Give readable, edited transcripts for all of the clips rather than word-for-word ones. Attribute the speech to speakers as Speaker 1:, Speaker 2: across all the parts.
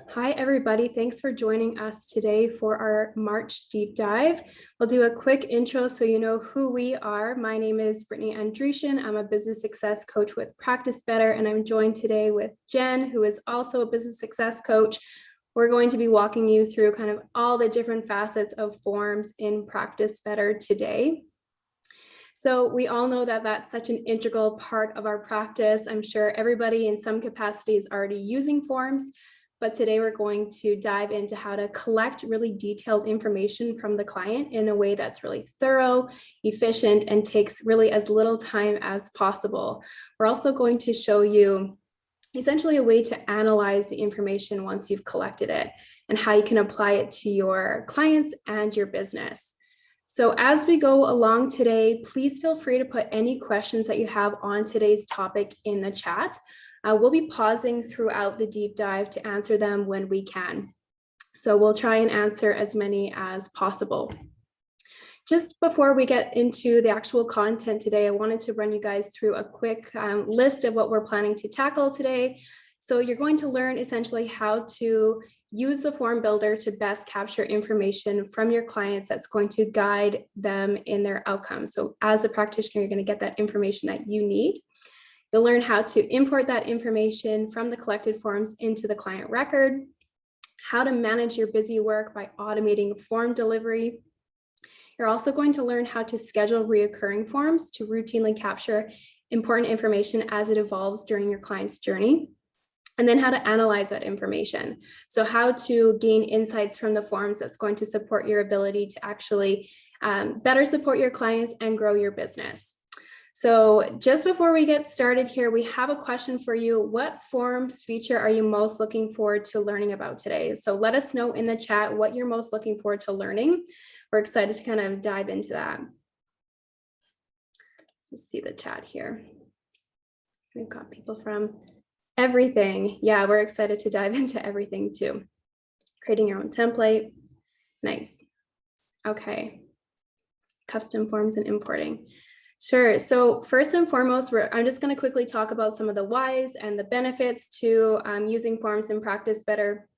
Speaker 1: hi everybody, thanks for joining us today for our March deep dive. We'll do a quick intro so you know who we are. My name is Brittany. I'm a business success coach with Practice Better, and I'm joined today with Jen, who is also a business success coach. We're going to be walking you through kind of all the different facets of forms in Practice Better today. So we all know that that's such an integral part of our practice. I'm sure everybody in some capacity is already using forms, but today we're going to dive into how to collect really detailed information from the client in a way that's really thorough, efficient, and takes really as little time as possible. We're also going to show you essentially a way to analyze the information once you've collected it and how you can apply it to your clients and your business. So as we go along today, please feel free to put any questions that you have on today's topic in the chat. We'll be pausing throughout the deep dive to answer them when we can. So we'll try and answer as many as possible. Just before we get into the actual content today, I wanted to run you guys through a quick list of what we're planning to tackle today. So you're going to learn essentially how to use the form builder to best capture information from your clients that's going to guide them in their outcomes. So as a practitioner, you're going to get that information that you need. You'll learn how to import that information from the collected forms into the client record, how to manage your busy work by automating form delivery. You're also going to learn how to schedule reoccurring forms to routinely capture important information as it evolves during your client's journey. And then how to analyze that information. So how to gain insights from the forms that's going to support your ability to actually better support your clients and grow your business. So just before we get started here, we have a question for you. What forms feature are you most looking forward to learning about today? So let us know in the chat what you're most looking forward to learning. We're excited to kind of dive into that. Let's see the chat here. We've got people from everything. Yeah, we're excited to dive into everything too. Creating your own template. Nice. Okay. Custom forms and importing. Sure. So first and foremost, I'm just going to quickly talk about some of the whys and the benefits to using forms in Practice Better.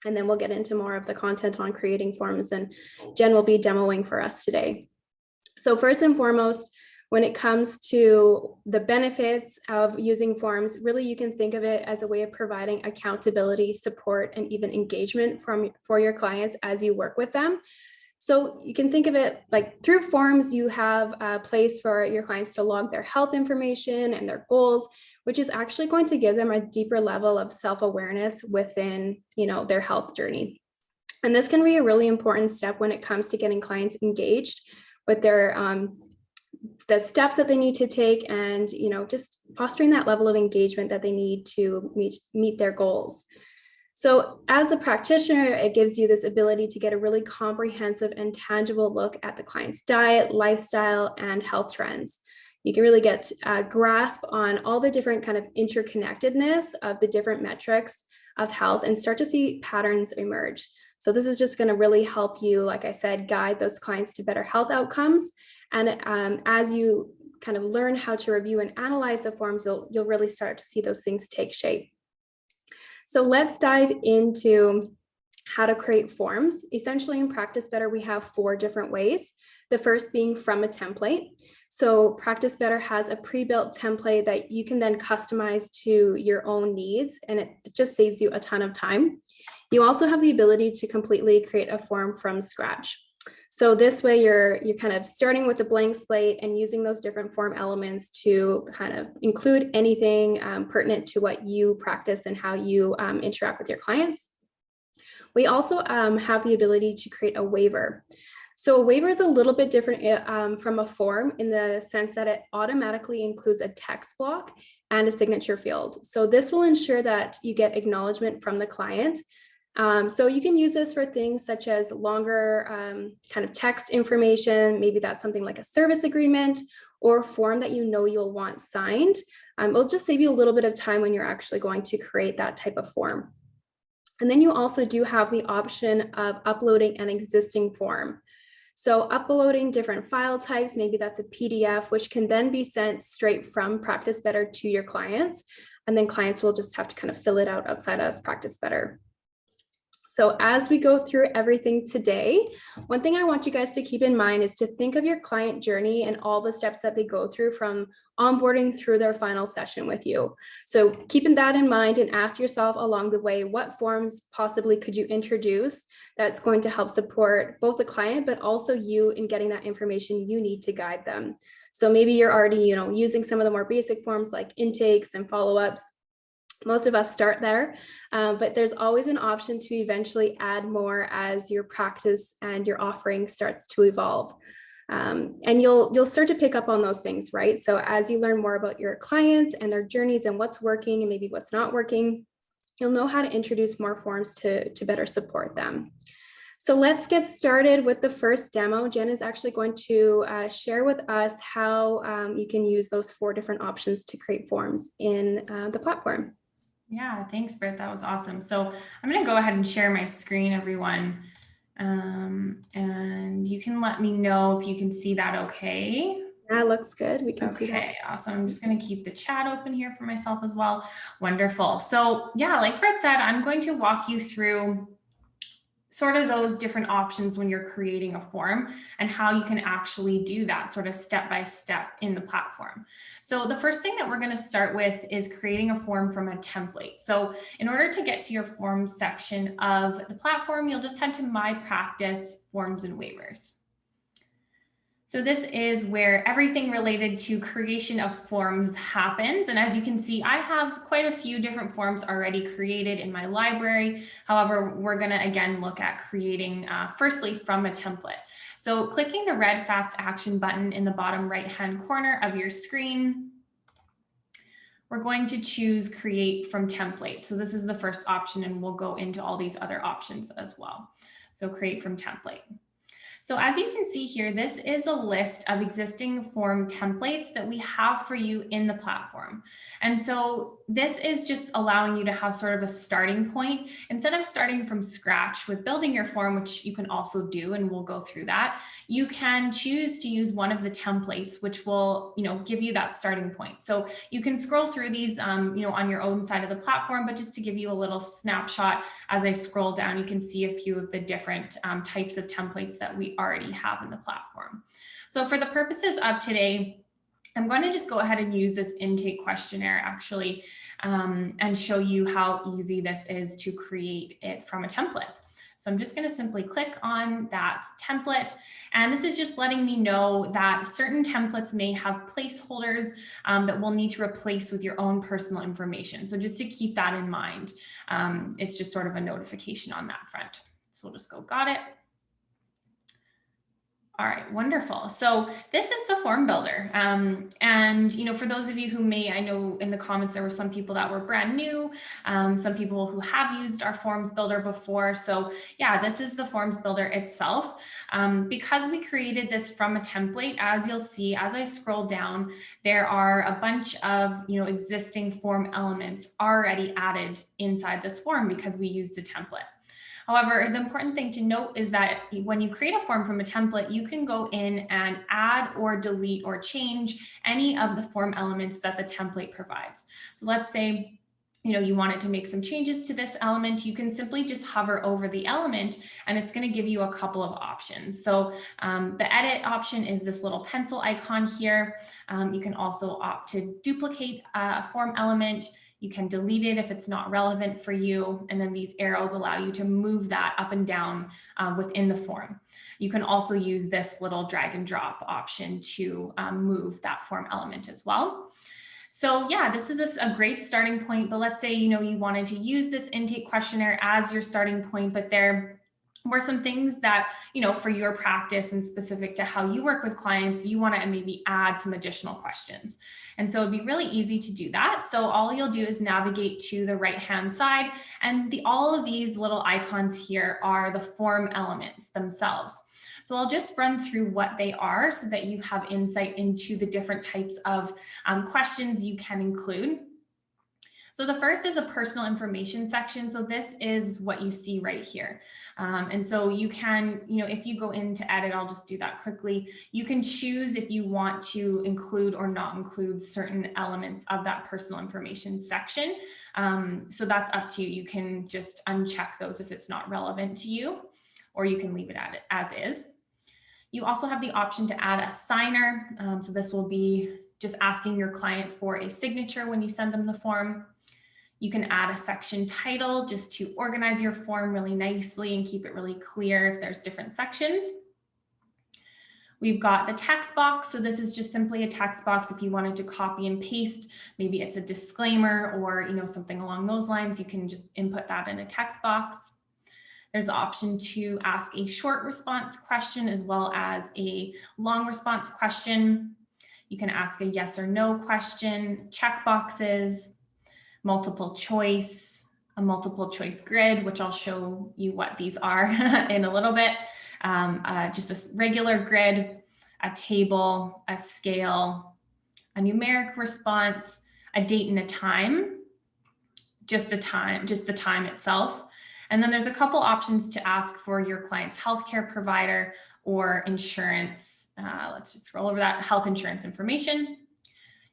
Speaker 1: And then we'll get into more of the content on creating forms, and Jen will be demoing for us today. So first and foremost, when it comes to the benefits of using forms, really you can think of it as a way of providing accountability, support, and even engagement for your clients as you work with them. So you can think of it like through forms, you have a place for your clients to log their health information and their goals, which is actually going to give them a deeper level of self-awareness within, their health journey. And this can be a really important step when it comes to getting clients engaged with their the steps that they need to take and, just fostering that level of engagement that they need to meet their goals. So as a practitioner, it gives you this ability to get a really comprehensive and tangible look at the client's diet, lifestyle, and health trends. You can really get a grasp on all the different kind of interconnectedness of the different metrics of health and start to see patterns emerge. So this is just going to really help you, like I said, guide those clients to better health outcomes. And as you kind of learn how to review and analyze the forms, you'll really start to see those things take shape. So let's dive into how to create forms. Essentially in Practice Better, we have 4 different ways. The first being from a template. So Practice Better has a pre-built template that you can then customize to your own needs, and it just saves you a ton of time. You also have the ability to completely create a form from scratch. So this way you're kind of starting with a blank slate and using those different form elements to kind of include anything pertinent to what you practice and how you interact with your clients. We also have the ability to create a waiver. So a waiver is a little bit different from a form in the sense that it automatically includes a text block and a signature field. So this will ensure that you get acknowledgement from the client. So you can use this for things such as longer kind of text information. Maybe that's something like a service agreement or a form that you'll want signed. It'll just save you a little bit of time when you're actually going to create that type of form. And then you also do have the option of uploading an existing form. So uploading different file types, maybe that's a PDF, which can then be sent straight from Practice Better to your clients. And then clients will just have to kind of fill it out outside of Practice Better. So as we go through everything today, one thing I want you guys to keep in mind is to think of your client journey and all the steps that they go through from onboarding through their final session with you. So keeping that in mind and ask yourself along the way, what forms possibly could you introduce that's going to help support both the client, but also you in getting that information you need to guide them. So maybe you're already, using some of the more basic forms like intakes and follow-ups. Most of us start there, but there's always an option to eventually add more as your practice and your offering starts to evolve. And you'll start to pick up on those things, right? So as you learn more about your clients and their journeys and what's working and maybe what's not working, you'll know how to introduce more forms to better support them. So let's get started with the first demo. Jen is actually going to share with us how you can use those 4 different options to create forms in the platform.
Speaker 2: Yeah, thanks, Britt. That was awesome. So I'm going to go ahead and share my screen, everyone. And you can let me know if you can see that okay.
Speaker 1: That looks good. We can see that.
Speaker 2: Okay, awesome. I'm just going to keep the chat open here for myself as well. Wonderful. So yeah, like Britt said, I'm going to walk you through sort of those different options when you're creating a form and how you can actually do that sort of step by step in the platform. So the first thing that we're going to start with is creating a form from a template. So in order to get to your forms section of the platform, you'll just head to My Practice, Forms and Waivers. So this is where everything related to creation of forms happens. And as you can see, I have quite a few different forms already created in my library. However, we're going to again look at creating firstly from a template. So clicking the red fast action button in the bottom right-hand corner of your screen, we're going to choose create from template. So this is the first option, and we'll go into all these other options as well. So create from template. So as you can see here, this is a list of existing form templates that we have for you in the platform. And so this is just allowing you to have sort of a starting point. Instead of starting from scratch with building your form, which you can also do, and we'll go through that, you can choose to use one of the templates, which will, give you that starting point. So you can scroll through these, on your own side of the platform, but just to give you a little snapshot, as I scroll down, you can see a few of the different types of templates that we already have in the platform. So for the purposes of today, I'm going to just go ahead and use this intake questionnaire actually and show you how easy this is to create it from a template. So I'm just going to simply click on that template. And this is just letting me know that certain templates may have placeholders that we'll need to replace with your own personal information. So just to keep that in mind, it's just sort of a notification on that front. So we'll just go, got it. All right, wonderful. So this is the form builder. And, for those of you who I know in the comments, there were some people that were brand new, some people who have used our forms builder before. So yeah, this is the forms builder itself. Because we created this from a template, as you'll see, as I scroll down, there are a bunch of, existing form elements already added inside this form because we used a template. However, the important thing to note is that when you create a form from a template, you can go in and add or delete or change any of the form elements that the template provides. So let's say, you wanted to make some changes to this element, you can simply just hover over the element and it's going to give you a couple of options. So the edit option is this little pencil icon here. You can also opt to duplicate a form element. You can delete it if it's not relevant for you. And then these arrows allow you to move that up and down within the form. You can also use this little drag and drop option to move that form element as well. So yeah, this is a great starting point, but let's say, you wanted to use this intake questionnaire as your starting point, but there were some things that, for your practice and specific to how you work with clients, you want to maybe add some additional questions. And so it'd be really easy to do that. So all you'll do is navigate to the right-hand side, and all of these little icons here are the form elements themselves. So I'll just run through what they are so that you have insight into the different types of questions you can include. So the first is a personal information section. So this is what you see right here. And so you can, if you go into edit, I'll just do that quickly. You can choose if you want to include or not include certain elements of that personal information section. So that's up to you. You can just uncheck those if it's not relevant to you, or you can leave it at it as is. You also have the option to add a signer. So this will be just asking your client for a signature when you send them the form. You can add a section title just to organize your form really nicely and keep it really clear if there's different sections. We've got the text box. So this is just simply a text box. If you wanted to copy and paste, maybe it's a disclaimer or something along those lines, you can just input that in a text box. There's the option to ask a short response question as well as a long response question. You can ask a yes or no question, check boxes, multiple choice, a multiple choice grid, which I'll show you what these are in a little bit. Just a regular grid, a table, a scale, a numeric response, a date and a time, just the time itself. And then there's a couple options to ask for your client's healthcare provider or insurance. Let's just scroll over that, health insurance information.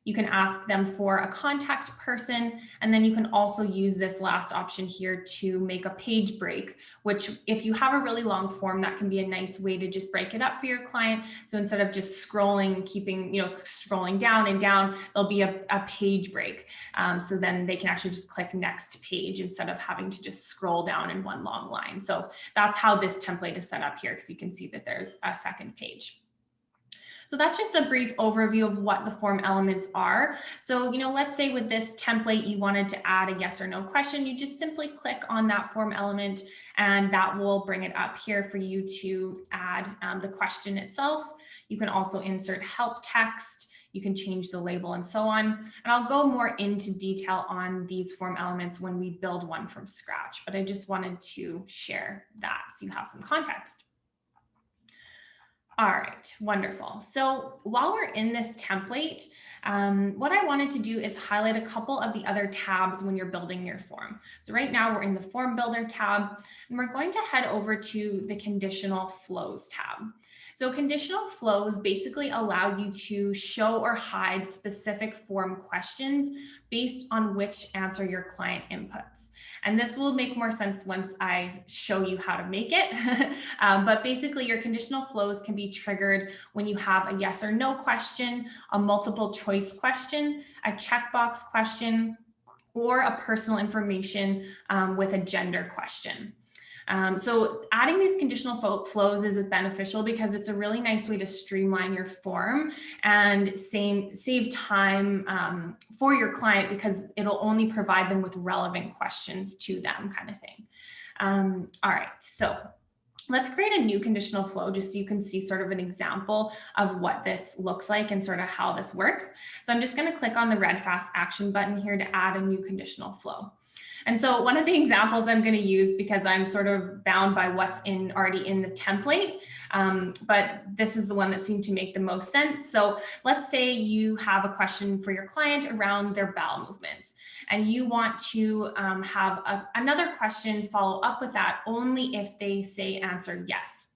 Speaker 2: You can ask them for a contact person, and then you can also use this last option here to make a page break, which if you have a really long form, that can be a nice way to just break it up for your client. So instead of just scrolling, keeping, scrolling down and down, there'll be a page break. So then they can actually just click next page instead of having to just scroll down in one long line. So that's how this template is set up here, because you can see that there's a second page. So that's just a brief overview of what the form elements are. So, let's say with this template, you wanted to add a yes or no question, you just simply click on that form element and that will bring it up here for you to add the question itself. You can also insert help text, you can change the label and so on. And I'll go more into detail on these form elements when we build one from scratch, but I just wanted to share that so you have some context. All right, wonderful. So while we're in this template, what I wanted to do is highlight a couple of the other tabs when you're building your form. So right now we're in the Form Builder tab, and we're going to head over to the Conditional Flows tab. So conditional flows basically allow you to show or hide specific form questions based on which answer your client inputs. And this will make more sense once I show you how to make it. But basically your conditional flows can be triggered when you have a yes or no question, a multiple choice question, a checkbox question, or a personal information with a gender question. So adding these conditional flows is beneficial because it's a really nice way to streamline your form and save time for your client, because it'll only provide them with relevant questions to them, kind of thing. All right, so let's create a new conditional flow just so you can see sort of an example of what this looks like and sort of how this works. So I'm just going to click on the red fast action button here to add a new conditional flow. And so one of the examples I'm going to use, because I'm sort of bound by what's already in the template, but this is the one that seemed to make the most sense. So let's say you have a question for your client around their bowel movements, and you want to have another question follow up with that only if they answer yes.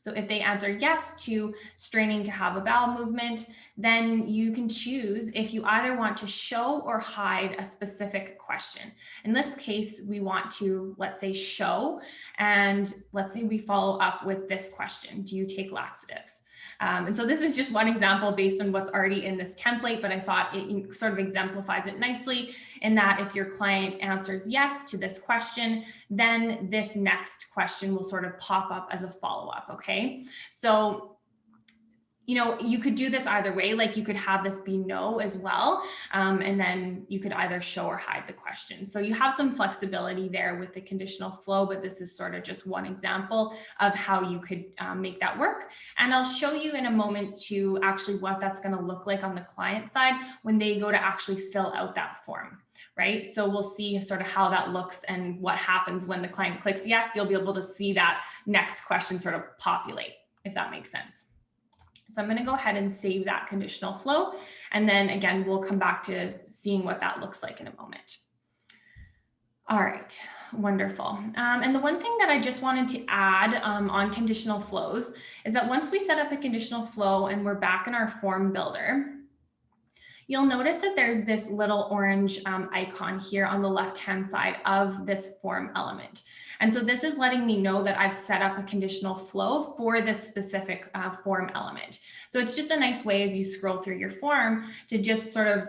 Speaker 2: So if they answer yes to straining to have a bowel movement, then you can choose if you either want to show or hide a specific question. In this case, we want to, let's say, show, and let's say we follow up with this question: do you take laxatives? And so this is just one example based on what's already in this template, but I thought it sort of exemplifies it nicely in that if your client answers yes to this question, then this next question will sort of pop up as a follow-up, okay? So you could do this either way, like you could have this be no as well, and then you could either show or hide the question. So you have some flexibility there with the conditional flow, but this is sort of just one example of how you could make that work. And I'll show you in a moment to actually what that's going to look like on the client side when they go to actually fill out that form. Right? So we'll see sort of how that looks and what happens when the client clicks yes. You'll be able to see that next question sort of populate, if that makes sense. So I'm going to go ahead and save that conditional flow. And then again, we'll come back to seeing what that looks like in a moment. All right, wonderful. And the one thing that I just wanted to add on conditional flows is that once we set up a conditional flow and we're back in our form builder, you'll notice that there's this little orange icon here on the left-hand side of this form element. And so this is letting me know that I've set up a conditional flow for this specific form element. So it's just a nice way as you scroll through your form to just sort of,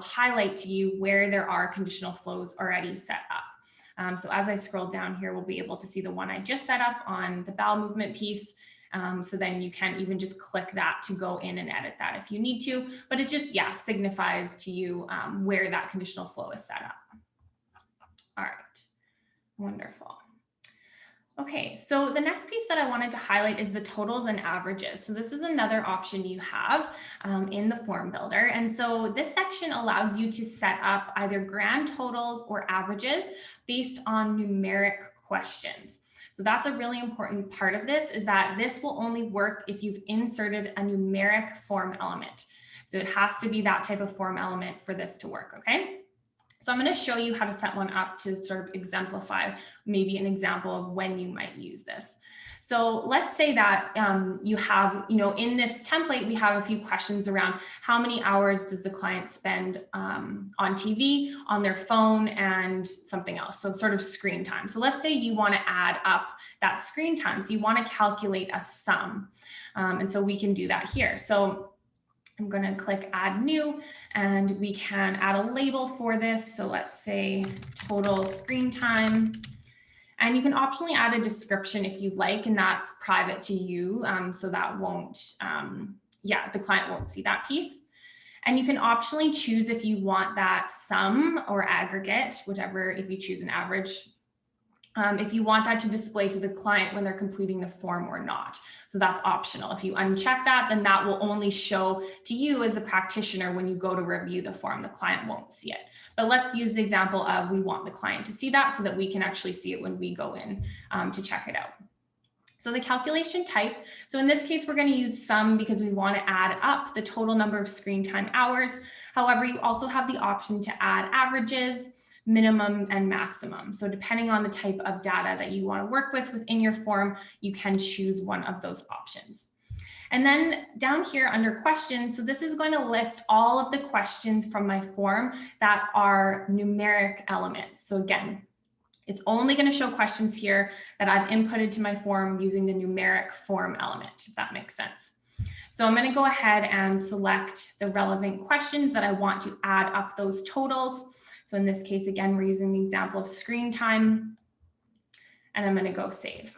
Speaker 2: highlight to you where there are conditional flows already set up. So as I scroll down here, we'll be able to see the one I just set up on the bowel movement piece. So then you can even just click that to go in and edit that if you need to, but it just, signifies to you where that conditional flow is set up. All right, wonderful. Okay, so the next piece that I wanted to highlight is the totals and averages. So this is another option you have in the form builder. And so this section allows you to set up either grand totals or averages based on numeric questions. So that's a really important part of this, is that this will only work if you've inserted a numeric form element. So it has to be that type of form element for this to work, okay? So I'm going to show you how to set one up to sort of exemplify maybe an example of when you might use this. So let's say that you have, in this template, we have a few questions around how many hours does the client spend on TV, on their phone, and something else. So sort of screen time. So let's say you want to add up that screen time. So you want to calculate a sum. And so we can do that here. So I'm going to click add new, and we can add a label for this. So let's say total screen time. And you can optionally add a description if you'd like, and that's private to you. So that won't, the client won't see that piece. And you can optionally choose if you want that sum or aggregate, whichever, if you choose an average, if you want that to display to the client when they're completing the form or not. So that's optional. If you uncheck that, then that will only show to you as a practitioner when you go to review the form. The client won't see it. But let's use the example of we want the client to see that so that we can actually see it when we go in to check it out. So the calculation type, so in this case, we're going to use sum because we want to add up the total number of screen time hours. However, you also have the option to add averages, minimum, and maximum. So depending on the type of data that you want to work with within your form, you can choose one of those options. And then down here under questions, so this is going to list all of the questions from my form that are numeric elements. So again, it's only going to show questions here that I've inputted to my form using the numeric form element, if that makes sense. So I'm going to go ahead and select the relevant questions that I want to add up those totals. So in this case, again, we're using the example of screen time, and I'm going to go save.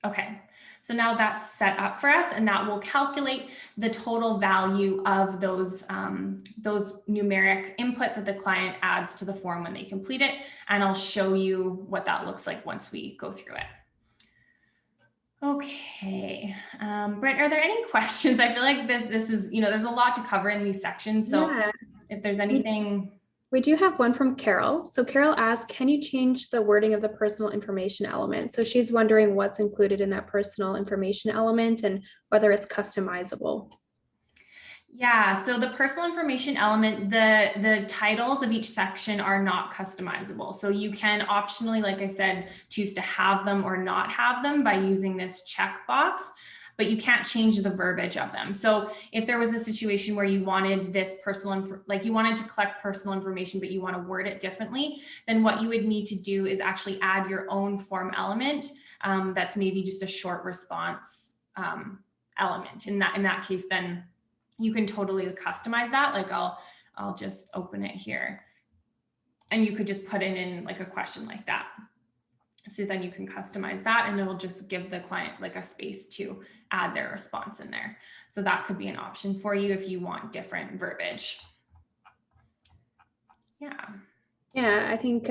Speaker 2: Okay, so now that's set up for us, and that will calculate the total value of those numeric input that the client adds to the form when they complete it. And I'll show you what that looks like once we go through it. Okay, Britt, are there any questions? I feel like this is, there's a lot to cover in these sections. So if there's anything.
Speaker 1: We do have one from Carol. So Carol asked, can you change the wording of the personal information element? So she's wondering what's included in that personal information element and whether it's customizable.
Speaker 2: Yeah, so the personal information element, the titles of each section are not customizable. So you can optionally, like I said, choose to have them or not have them by using this checkbox, but you can't change the verbiage of them. So if there was a situation where you wanted this you wanted to collect personal information, but you want to word it differently, then what you would need to do is actually add your own form element that's maybe just a short response element. In that case, then you can totally customize that. Like I'll just open it here, and you could just put it in like a question like that. So then you can customize that, and it'll just give the client like a space to add their response in there. So that could be an option for you if you want different verbiage. Yeah,
Speaker 1: I think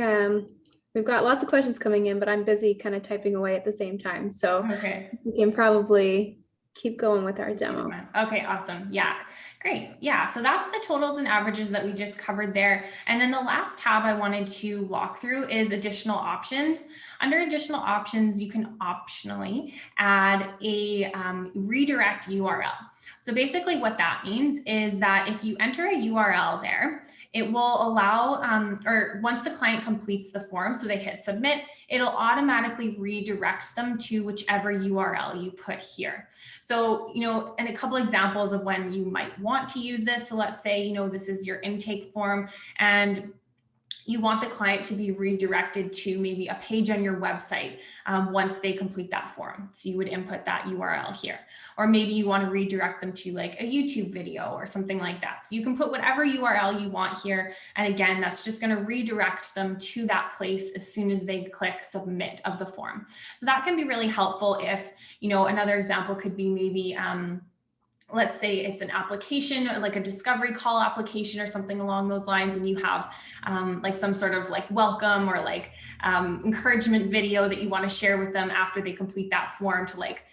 Speaker 1: we've got lots of questions coming in, but I'm busy kind of typing away at the same time. So
Speaker 2: okay,
Speaker 1: we can probably keep going with our demo.
Speaker 2: Okay, awesome. Yeah, great. Yeah, so that's the totals and averages that we just covered there. And then the last tab I wanted to walk through is additional options. Under additional options, you can optionally add a redirect URL. So basically what that means is that if you enter a URL there, it will allow, or once the client completes the form, so they hit submit, it'll automatically redirect them to whichever URL you put here. So, and a couple examples of when you might want to use this. So let's say, this is your intake form and you want the client to be redirected to maybe a page on your website once they complete that form. So you would input that URL here, or maybe you want to redirect them to like a YouTube video or something like that. So you can put whatever URL you want here. And again, that's just going to redirect them to that place as soon as they click submit of the form. So that can be really helpful if, another example could be maybe, let's say it's an application, like a discovery call application or something along those lines, and you have like some sort of like welcome or like encouragement video that you want to share with them after they complete that form to like,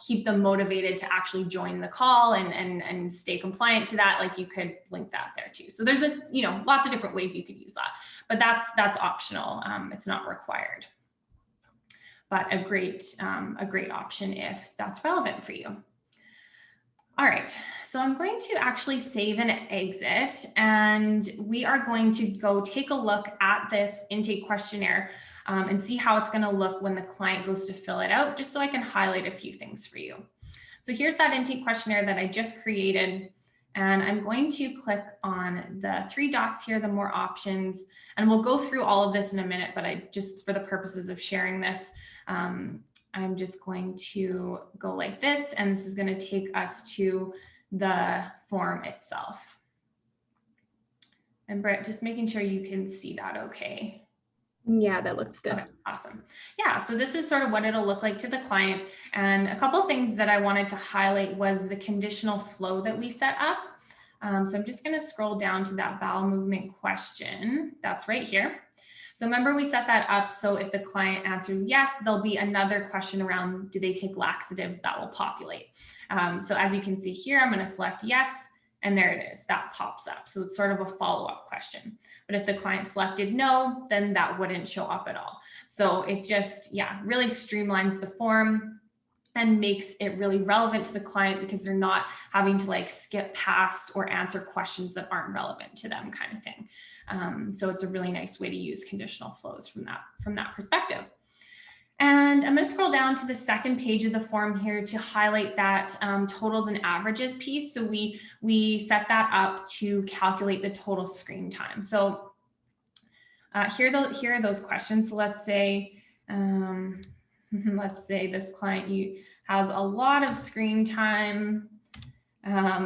Speaker 2: keep them motivated to actually join the call and stay compliant to that. Like you could link that there too. So there's lots of different ways you could use that, but that's optional. It's not required, but a great option if that's relevant for you. All right, so I'm going to actually save and exit, and we are going to go take a look at this intake questionnaire and see how it's going to look when the client goes to fill it out, just so I can highlight a few things for you. So here's that intake questionnaire that I just created, and I'm going to click on the 3 dots here, the more options, and we'll go through all of this in a minute, but I just, for the purposes of sharing this, I'm just going to go like this, and this is going to take us to the form itself. And Britt, just making sure you can see that okay.
Speaker 1: Yeah, that looks good.
Speaker 2: Okay, awesome. Yeah, so this is sort of what it'll look like to the client. And a couple of things that I wanted to highlight was the conditional flow that we set up. So I'm just going to scroll down to that bowel movement question. That's right here. So remember we set that up so if the client answers yes, there'll be another question around, do they take laxatives, that will populate. So as you can see here, I'm going to select yes, and there it is, that pops up. So it's sort of a follow-up question. But if the client selected no, then that wouldn't show up at all. So it just, really streamlines the form and makes it really relevant to the client because they're not having to like skip past or answer questions that aren't relevant to them kind of thing. So it's a really nice way to use conditional flows from that perspective. And I'm going to scroll down to the second page of the form here to highlight that totals and averages piece. So we set that up to calculate the total screen time. So here are those questions. So let's say this client has a lot of screen time.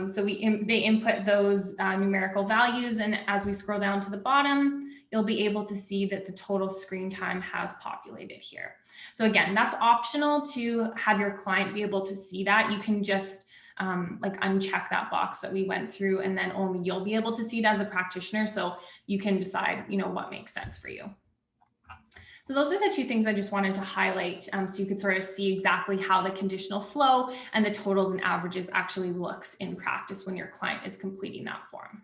Speaker 2: So they input those numerical values, and as we scroll down to the bottom, you'll be able to see that the total screen time has populated here. So again, that's optional to have your client be able to see that. You can just like uncheck that box that we went through, and then only you'll be able to see it as a practitioner. So you can decide, what makes sense for you. So those are the 2 things I just wanted to highlight so you could sort of see exactly how the conditional flow and the totals and averages actually looks in practice when your client is completing that form.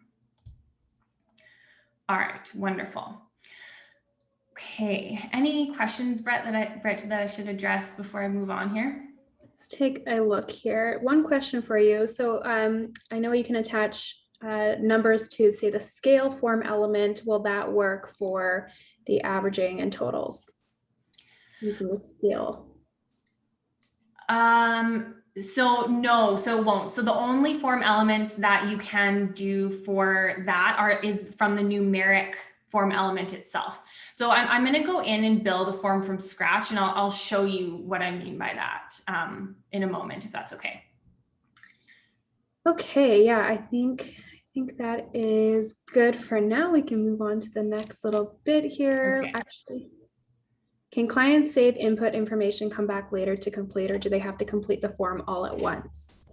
Speaker 2: All right, wonderful. Okay, any questions, Brett, that I should address before I move on here?
Speaker 1: Let's take a look here. One question for you. So I know you can attach numbers to, say, the scale form element. Will that work for the averaging and totals using the scale?
Speaker 2: So no, so it won't. So the only form elements that you can do for that is from the numeric form element itself. So I'm going to go in and build a form from scratch, and I'll show you what I mean by that in a moment, if that's okay.
Speaker 1: Okay, yeah, I think that is good for now. We can move on to the next little bit here.
Speaker 2: Okay.
Speaker 1: Actually, can clients save input information, come back later to complete, or do they have to complete the form all at once?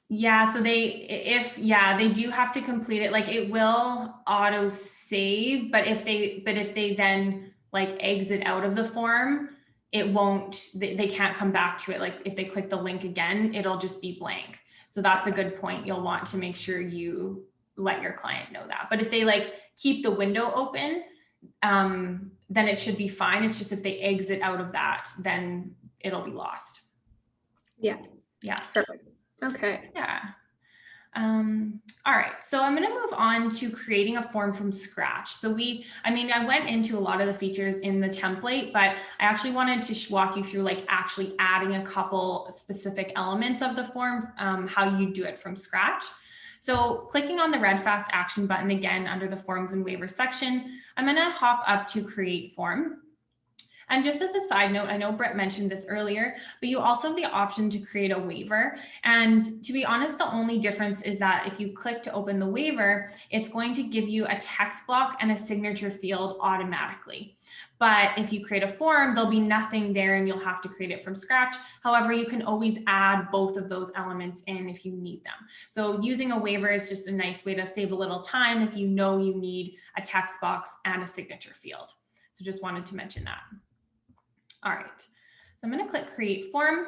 Speaker 2: Yeah, so they do have to complete it. Like it will auto save, but if they then like exit out of the form, it won't, they can't come back to it. Like if they click the link again, it'll just be blank. So that's a good point. You'll want to make sure you let your client know that. But if they like keep the window open, then it should be fine. It's just if they exit out of that, then it'll be lost.
Speaker 1: Yeah.
Speaker 2: Yeah.
Speaker 1: Perfect. Okay.
Speaker 2: Yeah. All right, so I'm going to move on to creating a form from scratch. So I went into a lot of the features in the template, but I actually wanted to walk you through like actually adding a couple specific elements of the form, how you do it from scratch. So clicking on the red fast action button again under the forms and waivers section, I'm going to hop up to create form. And just as a side note, I know Britt mentioned this earlier, but you also have the option to create a waiver. And to be honest, the only difference is that if you click to open the waiver, it's going to give you a text block and a signature field automatically. But if you create a form, there'll be nothing there and you'll have to create it from scratch. However, you can always add both of those elements in if you need them. So using a waiver is just a nice way to save a little time if you know you need a text box and a signature field. So just wanted to mention that. All right, so I'm going to click create form.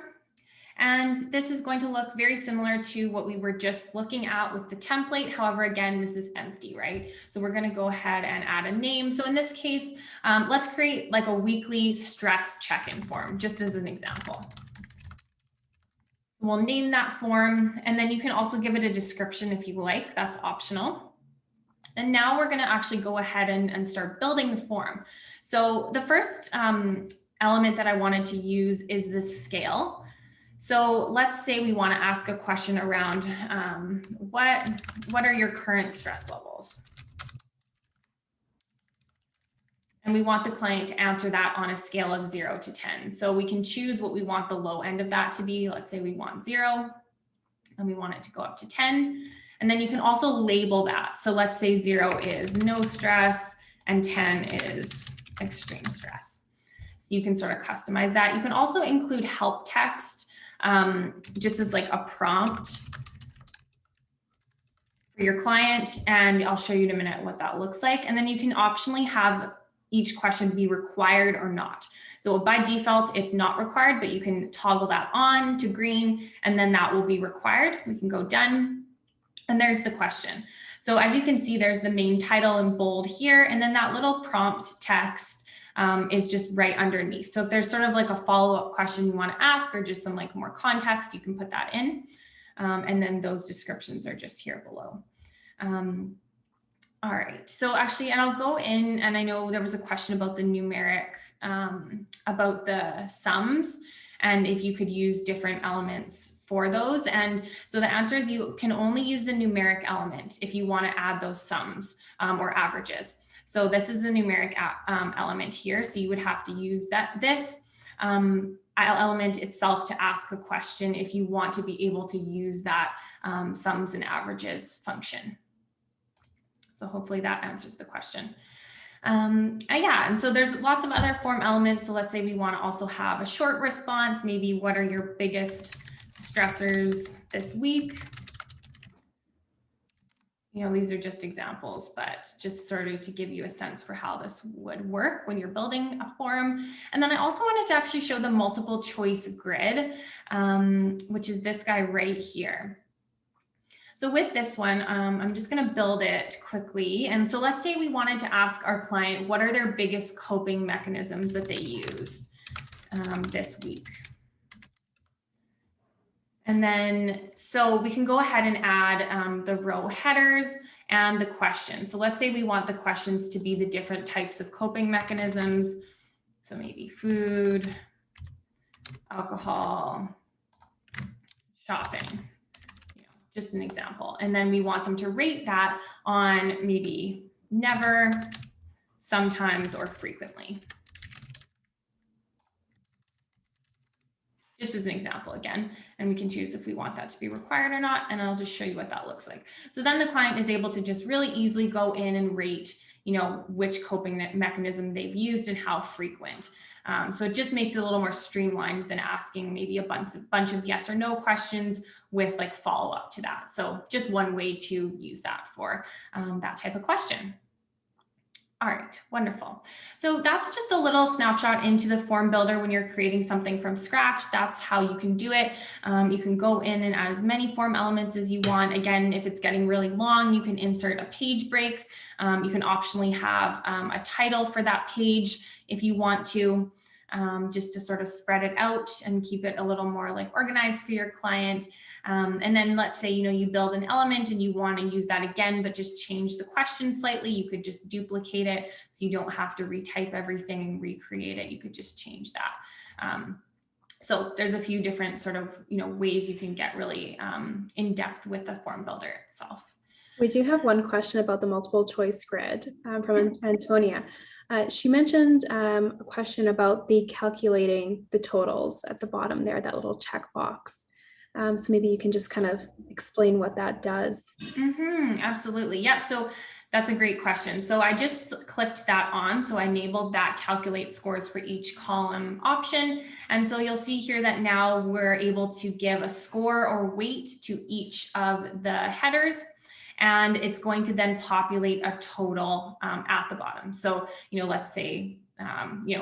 Speaker 2: And this is going to look very similar to what we were just looking at with the template. However, again, this is empty, right? So we're going to go ahead and add a name. So in this case, let's create like a weekly stress check-in form, just as an example. So we'll name that form, and then you can also give it a description if you like. That's optional. And now we're going to actually go ahead and start building the form. So the first element that I wanted to use is this scale. So let's say we want to ask a question around what are your current stress levels? And we want the client to answer that on a scale of 0 to 10. So we can choose what we want the low end of that to be. Let's say we want 0 and we want it to go up to 10. And then you can also label that. So let's say 0 is no stress and 10 is extreme stress. You can sort of customize that. You can also include help text just as like a prompt for your client. And I'll show you in a minute what that looks like. And then you can optionally have each question be required or not. So by default, it's not required, but you can toggle that on to green, and then that will be required. We can go done. And there's the question. So as you can see, there's the main title in bold here, and then that little prompt text is just right underneath. So if there's sort of like a follow-up question you want to ask or just some like more context, you can put that in. And then those descriptions are just here below. All right, so actually, and I'll go in, and I know there was a question about the numeric, about the sums, and if you could use different elements for those. And so the answer is you can only use the numeric element if you want to add those sums or averages. So this is the numeric element here. So you would have to use this element itself to ask a question if you want to be able to use that sums and averages function. So hopefully that answers the question. Yeah, and so there's lots of other form elements. So let's say we want to also have a short response. Maybe what are your biggest stressors this week? You know, these are just examples, but just sort of to give you a sense for how this would work when you're building a form. And then I also wanted to actually show the multiple choice grid, which is this guy right here. So with this one, I'm just going to build it quickly. And so let's say we wanted to ask our client, what are their biggest coping mechanisms that they used this week? And then, so we can go ahead and add the row headers and the questions. So let's say we want the questions to be the different types of coping mechanisms. So maybe food, alcohol, shopping, you know, just an example. And then we want them to rate that on maybe never, sometimes, or frequently. Just as an example again, and we can choose if we want that to be required or not, and I'll just show you what that looks like. So then the client is able to just really easily go in and rate, you know, which coping mechanism they've used and how frequent. So it just makes it a little more streamlined than asking maybe a bunch of yes or no questions with like follow up to that. So just one way to use that for that type of question. All right, wonderful. So that's just a little snapshot into the form builder when you're creating something from scratch. That's how you can do it. You can go in and add as many form elements as you want. Again, if it's getting really long, you can insert a page break. You can optionally have a title for that page if you want to. just to sort of spread it out and keep it a little more like organized for your client. And then let's say, you build an element and you want to use that again, but just change the question slightly. You could just duplicate it. So you don't have to retype everything and recreate it. You could just change that. So there's a few different sort of, ways you can get really in depth with the form builder itself.
Speaker 1: We do have one question about the multiple choice grid from Antonia. She mentioned a question about the calculating the totals at the bottom there, that little checkbox. So maybe you can just kind of explain what that does.
Speaker 2: Absolutely. Yep. So that's a great question. So I just clicked that on. So I enabled that calculate scores for each column option. And so you'll see here that now we're able to give a score or weight to each of the headers. And it's going to then populate a total at the bottom. So, let's say,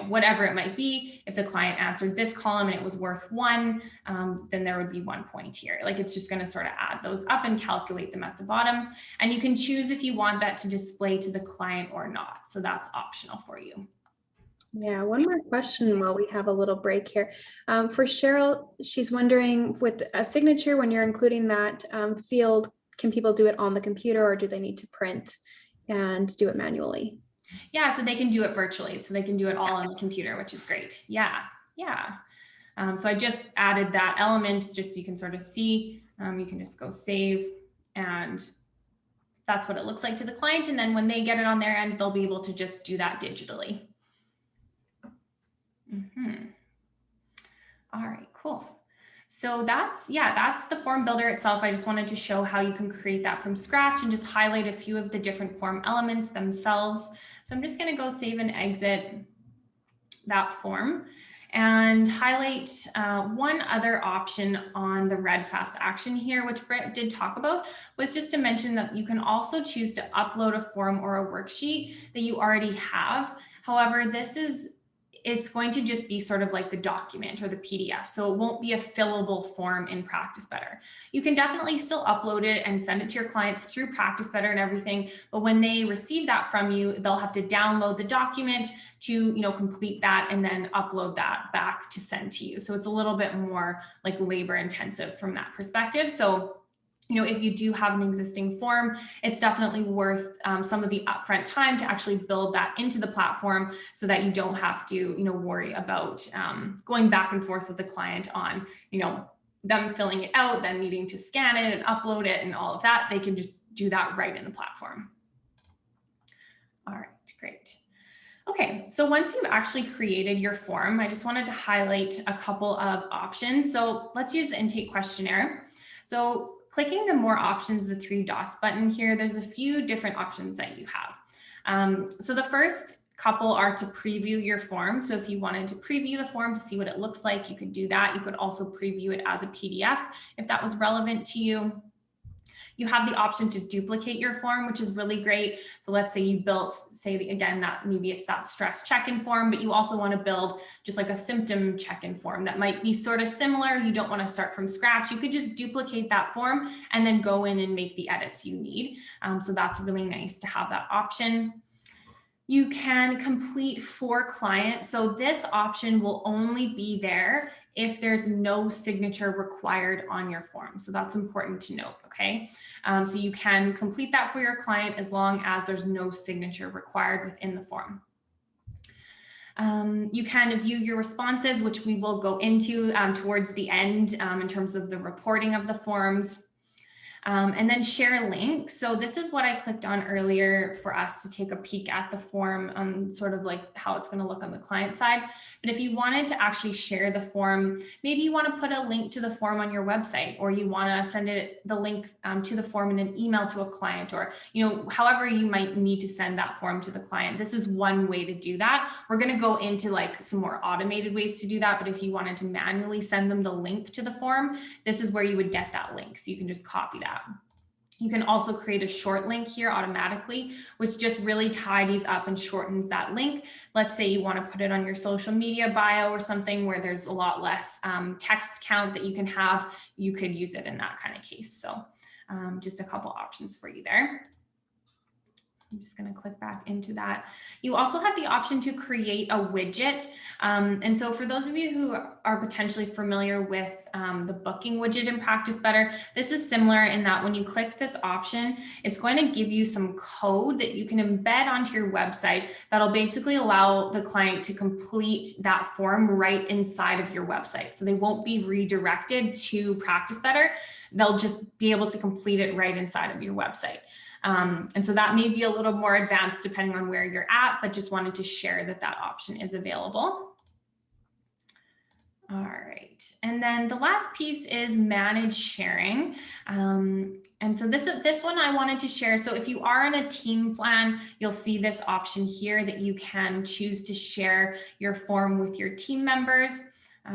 Speaker 2: whatever it might be, if the client answered this column and it was worth 1, then there would be 1 point here. Like it's just going to sort of add those up and calculate them at the bottom. And you can choose if you want that to display to the client or not. So that's optional for you.
Speaker 1: Yeah, one more question while we have a little break here. For Cheryl, she's wondering, with a signature, when you're including that field, can people do it on the computer or do they need to print and do it manually?
Speaker 2: Yeah, so they can do it virtually. So they can do it all on the computer, which is great. Yeah. So I just added that element just so you can sort of see. You can just go save, and that's what it looks like to the client. And then when they get it on their end, they'll be able to just do that digitally. All right, cool. So that's the form builder itself. I just wanted to show how you can create that from scratch and just highlight a few of the different form elements themselves. So I'm just going to go save and exit that form and highlight one other option on the red fast action here, which Britt did talk about, was just to mention that you can also choose to upload a form or a worksheet that you already have. However, it's going to just be sort of like the document or the PDF. So it won't be a fillable form in Practice Better. You can definitely still upload it and send it to your clients through Practice Better and everything. But when they receive that from you, they'll have to download the document to, complete that and then upload that back to send to you. So it's a little bit more like labor intensive from that perspective. So if you do have an existing form, it's definitely worth some of the upfront time to actually build that into the platform so that you don't have to, worry about going back and forth with the client on, them filling it out, then needing to scan it and upload it and all of that. They can just do that right in the platform. All right, great. Okay, so once you've actually created your form, I just wanted to highlight a couple of options. So let's use the intake questionnaire. So clicking the more options, the 3 dots button here, there's a few different options that you have. So the first couple are to preview your form. So if you wanted to preview the form to see what it looks like, you could do that. You could also preview it as a PDF if that was relevant to you. You have the option to duplicate your form, which is really great. So let's say you built, again, that maybe it's that stress check-in form, but you also want to build just like a symptom check-in form that might be sort of similar. You don't want to start from scratch. You could just duplicate that form and then go in and make the edits you need. So that's really nice to have that option. You can complete for client. So this option will only be there if there's no signature required on your form. So that's important to note, okay? So you can complete that for your client as long as there's no signature required within the form. You can view your responses, which we will go into towards the end in terms of the reporting of the forms. And then share a link. So this is what I clicked on earlier for us to take a peek at the form, sort of like how it's going to look on the client side. But if you wanted to actually share the form, maybe you want to put a link to the form on your website, or you want to send the link to the form in an email to a client, or however you might need to send that form to the client. This is one way to do that. We're going to go into like some more automated ways to do that. But if you wanted to manually send them the link to the form, this is where you would get that link. So you can just copy that. You can also create a short link here automatically, which just really tidies up and shortens that link. Let's say you want to put it on your social media bio or something where there's a lot less text count that you can have. You could use it in that kind of case. So just a couple options for you there. I'm just going to click back into that. You also have the option to create a widget. And so for those of you who are potentially familiar with the booking widget in Practice Better, this is similar in that when you click this option, it's going to give you some code that you can embed onto your website that'll basically allow the client to complete that form right inside of your website. So they won't be redirected to Practice Better. They'll just be able to complete it right inside of your website. And so that may be a little more advanced depending on where you're at, but just wanted to share that that option is available. All right. And then the last piece is manage sharing. And so this one I wanted to share. So if you are on a team plan, you'll see this option here that you can choose to share your form with your team members.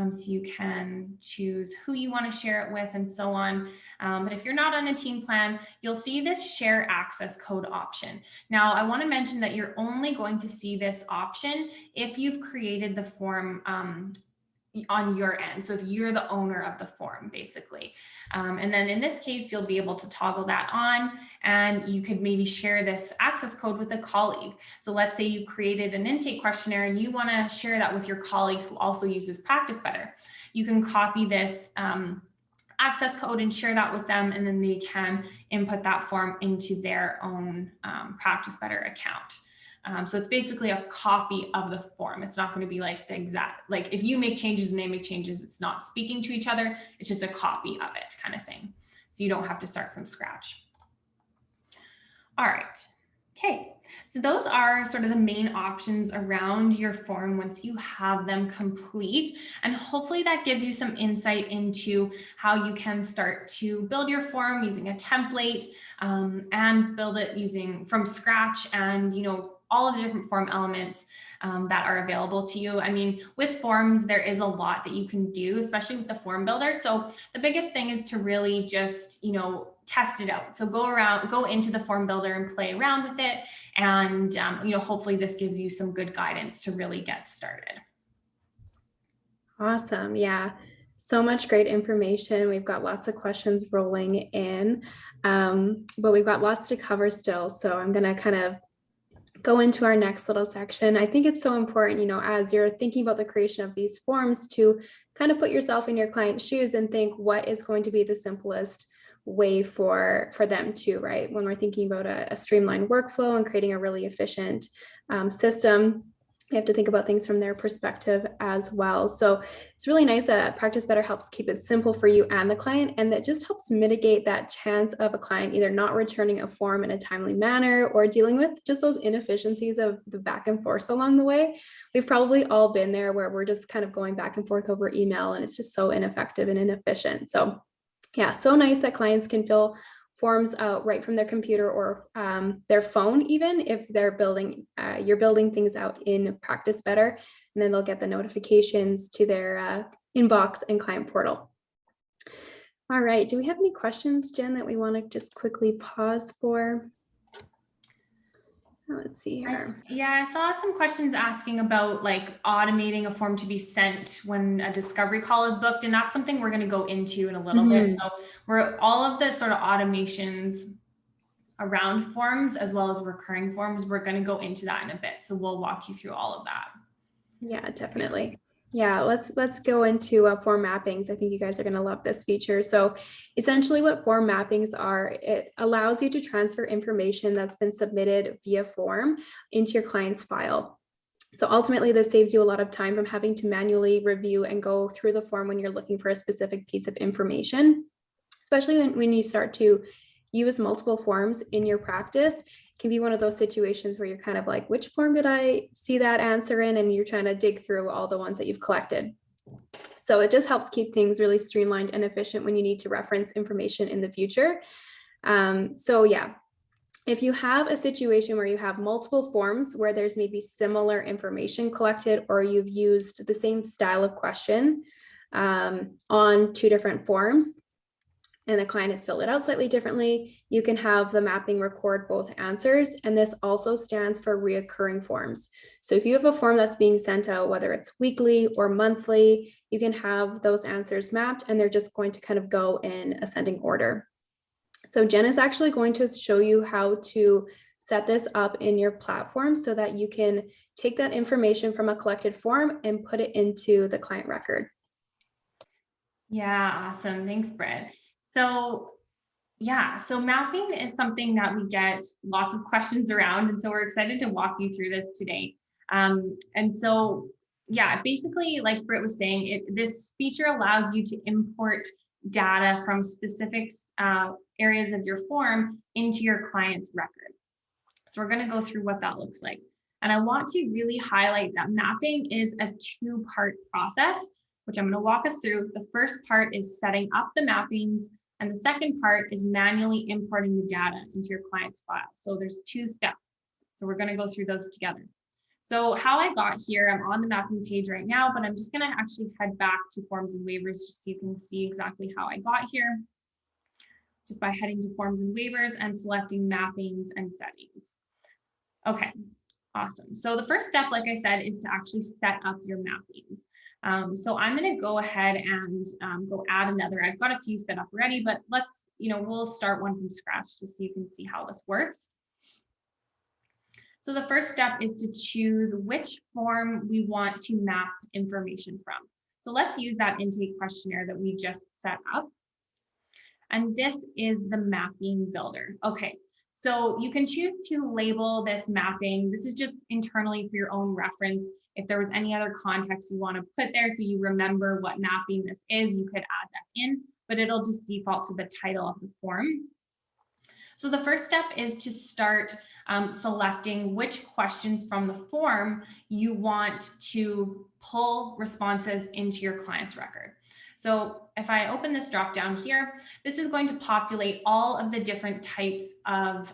Speaker 2: So you can choose who you want to share it with and so on. But if you're not on a team plan, you'll see this share access code option. Now, I want to mention that you're only going to see this option if you've created the form on your end. So if you're the owner of the form, basically. And then in this case, you'll be able to toggle that on, and you could maybe share this access code with a colleague. So let's say you created an intake questionnaire and you want to share that with your colleague who also uses Practice Better. You can copy this access code and share that with them, and then they can input that form into their own Practice Better account. So it's basically a copy of the form. It's not going to be like the exact, like if you make changes and they make changes, it's not speaking to each other. It's just a copy of it kind of thing. So you don't have to start from scratch. All right. Okay. So those are sort of the main options around your form once you have them complete. And hopefully that gives you some insight into how you can start to build your form using a template and build it using from scratch, and, you know, all of the different form elements that are available to you. I mean, with forms, there is a lot that you can do, especially with the form builder. So the biggest thing is to really just, you know, test it out. So go into the form builder and play around with it. And, you know, hopefully this gives you some good guidance to really get started.
Speaker 1: Awesome. Yeah. So much great information. We've got lots of questions rolling in, but we've got lots to cover still. So I'm going to kind of go into our next little section. I think it's so important, you know, as you're thinking about the creation of these forms, to kind of put yourself in your client's shoes and think what is going to be the simplest way for them to, right? When we're thinking about a streamlined workflow and creating a really efficient system, you have to think about things from their perspective as well. So it's really nice that Practice Better helps keep it simple for you and the client, and that just helps mitigate that chance of a client either not returning a form in a timely manner or dealing with just those inefficiencies of the back and forth along the way. We've probably all been there where we're just kind of going back and forth over email, and it's just so ineffective and inefficient. So yeah, so nice that clients can fill forms out right from their computer or their phone, even if they're building, you're building things out in Practice Better, and then they'll get the notifications to their inbox and client portal. All right, do we have any questions, Jen, that we want to just quickly pause for? Let's see here.
Speaker 2: Yeah, I saw some questions asking about like automating a form to be sent when a discovery call is booked. And that's something we're going to go into in a little bit. So we're all of the sort of automations around forms as well as recurring forms. We're going to go into that in a bit. So we'll walk you through all of that.
Speaker 1: Yeah, definitely. Yeah, let's go into form mappings. I think you guys are going to love this feature. So essentially what form mappings are, it allows you to transfer information that's been submitted via form into your client's file. So ultimately, this saves you a lot of time from having to manually review and go through the form when you're looking for a specific piece of information, especially when you start to use multiple forms in your practice. Can be one of those situations where you're kind of like, which form did I see that answer in? And you're trying to dig through all the ones that you've collected. So it just helps keep things really streamlined and efficient when you need to reference information in the future. So yeah, if you have a situation where you have multiple forms where there's maybe similar information collected, or you've used the same style of question on two different forms, and the client has filled it out slightly differently, you can have the mapping record both answers. And this also stands for reoccurring forms. So if you have a form that's being sent out, whether it's weekly or monthly, you can have those answers mapped, and they're just going to kind of go in ascending order. So Jen is actually going to show you how to set this up in your platform so that you can take that information from a collected form and put it into the client record.
Speaker 2: Yeah, awesome. Thanks, Britt. So yeah, so mapping is something that we get lots of questions around. And so we're excited to walk you through this today. And so, yeah, basically, like Britt was saying, this feature allows you to import data from specific areas of your form into your client's record. So we're going to go through what that looks like. And I want to really highlight that mapping is a two-part process, which I'm going to walk us through. The first part is setting up the mappings, and the second part is manually importing the data into your client's file. So there's two steps. So we're going to go through those together. So how I got here, I'm on the mapping page right now, but I'm just going to actually head back to forms and waivers just so you can see exactly how I got here, just by heading to forms and waivers and selecting mappings and settings. Okay, awesome. So the first step, like I said, is to actually set up your mappings. So I'm going to go ahead and go add another. I've got a few set up already, but let's, we'll start one from scratch just so you can see how this works. So the first step is to choose which form we want to map information from. So let's use that intake questionnaire that we just set up. And this is the mapping builder. Okay, so you can choose to label this mapping. This is just internally for your own reference. If there was any other context you want to put there so you remember what mapping this is, you could add that in, but it'll just default to the title of the form. So the first step is to start selecting which questions from the form you want to pull responses into your client's record. So if I open this drop down here, this is going to populate all of the different types of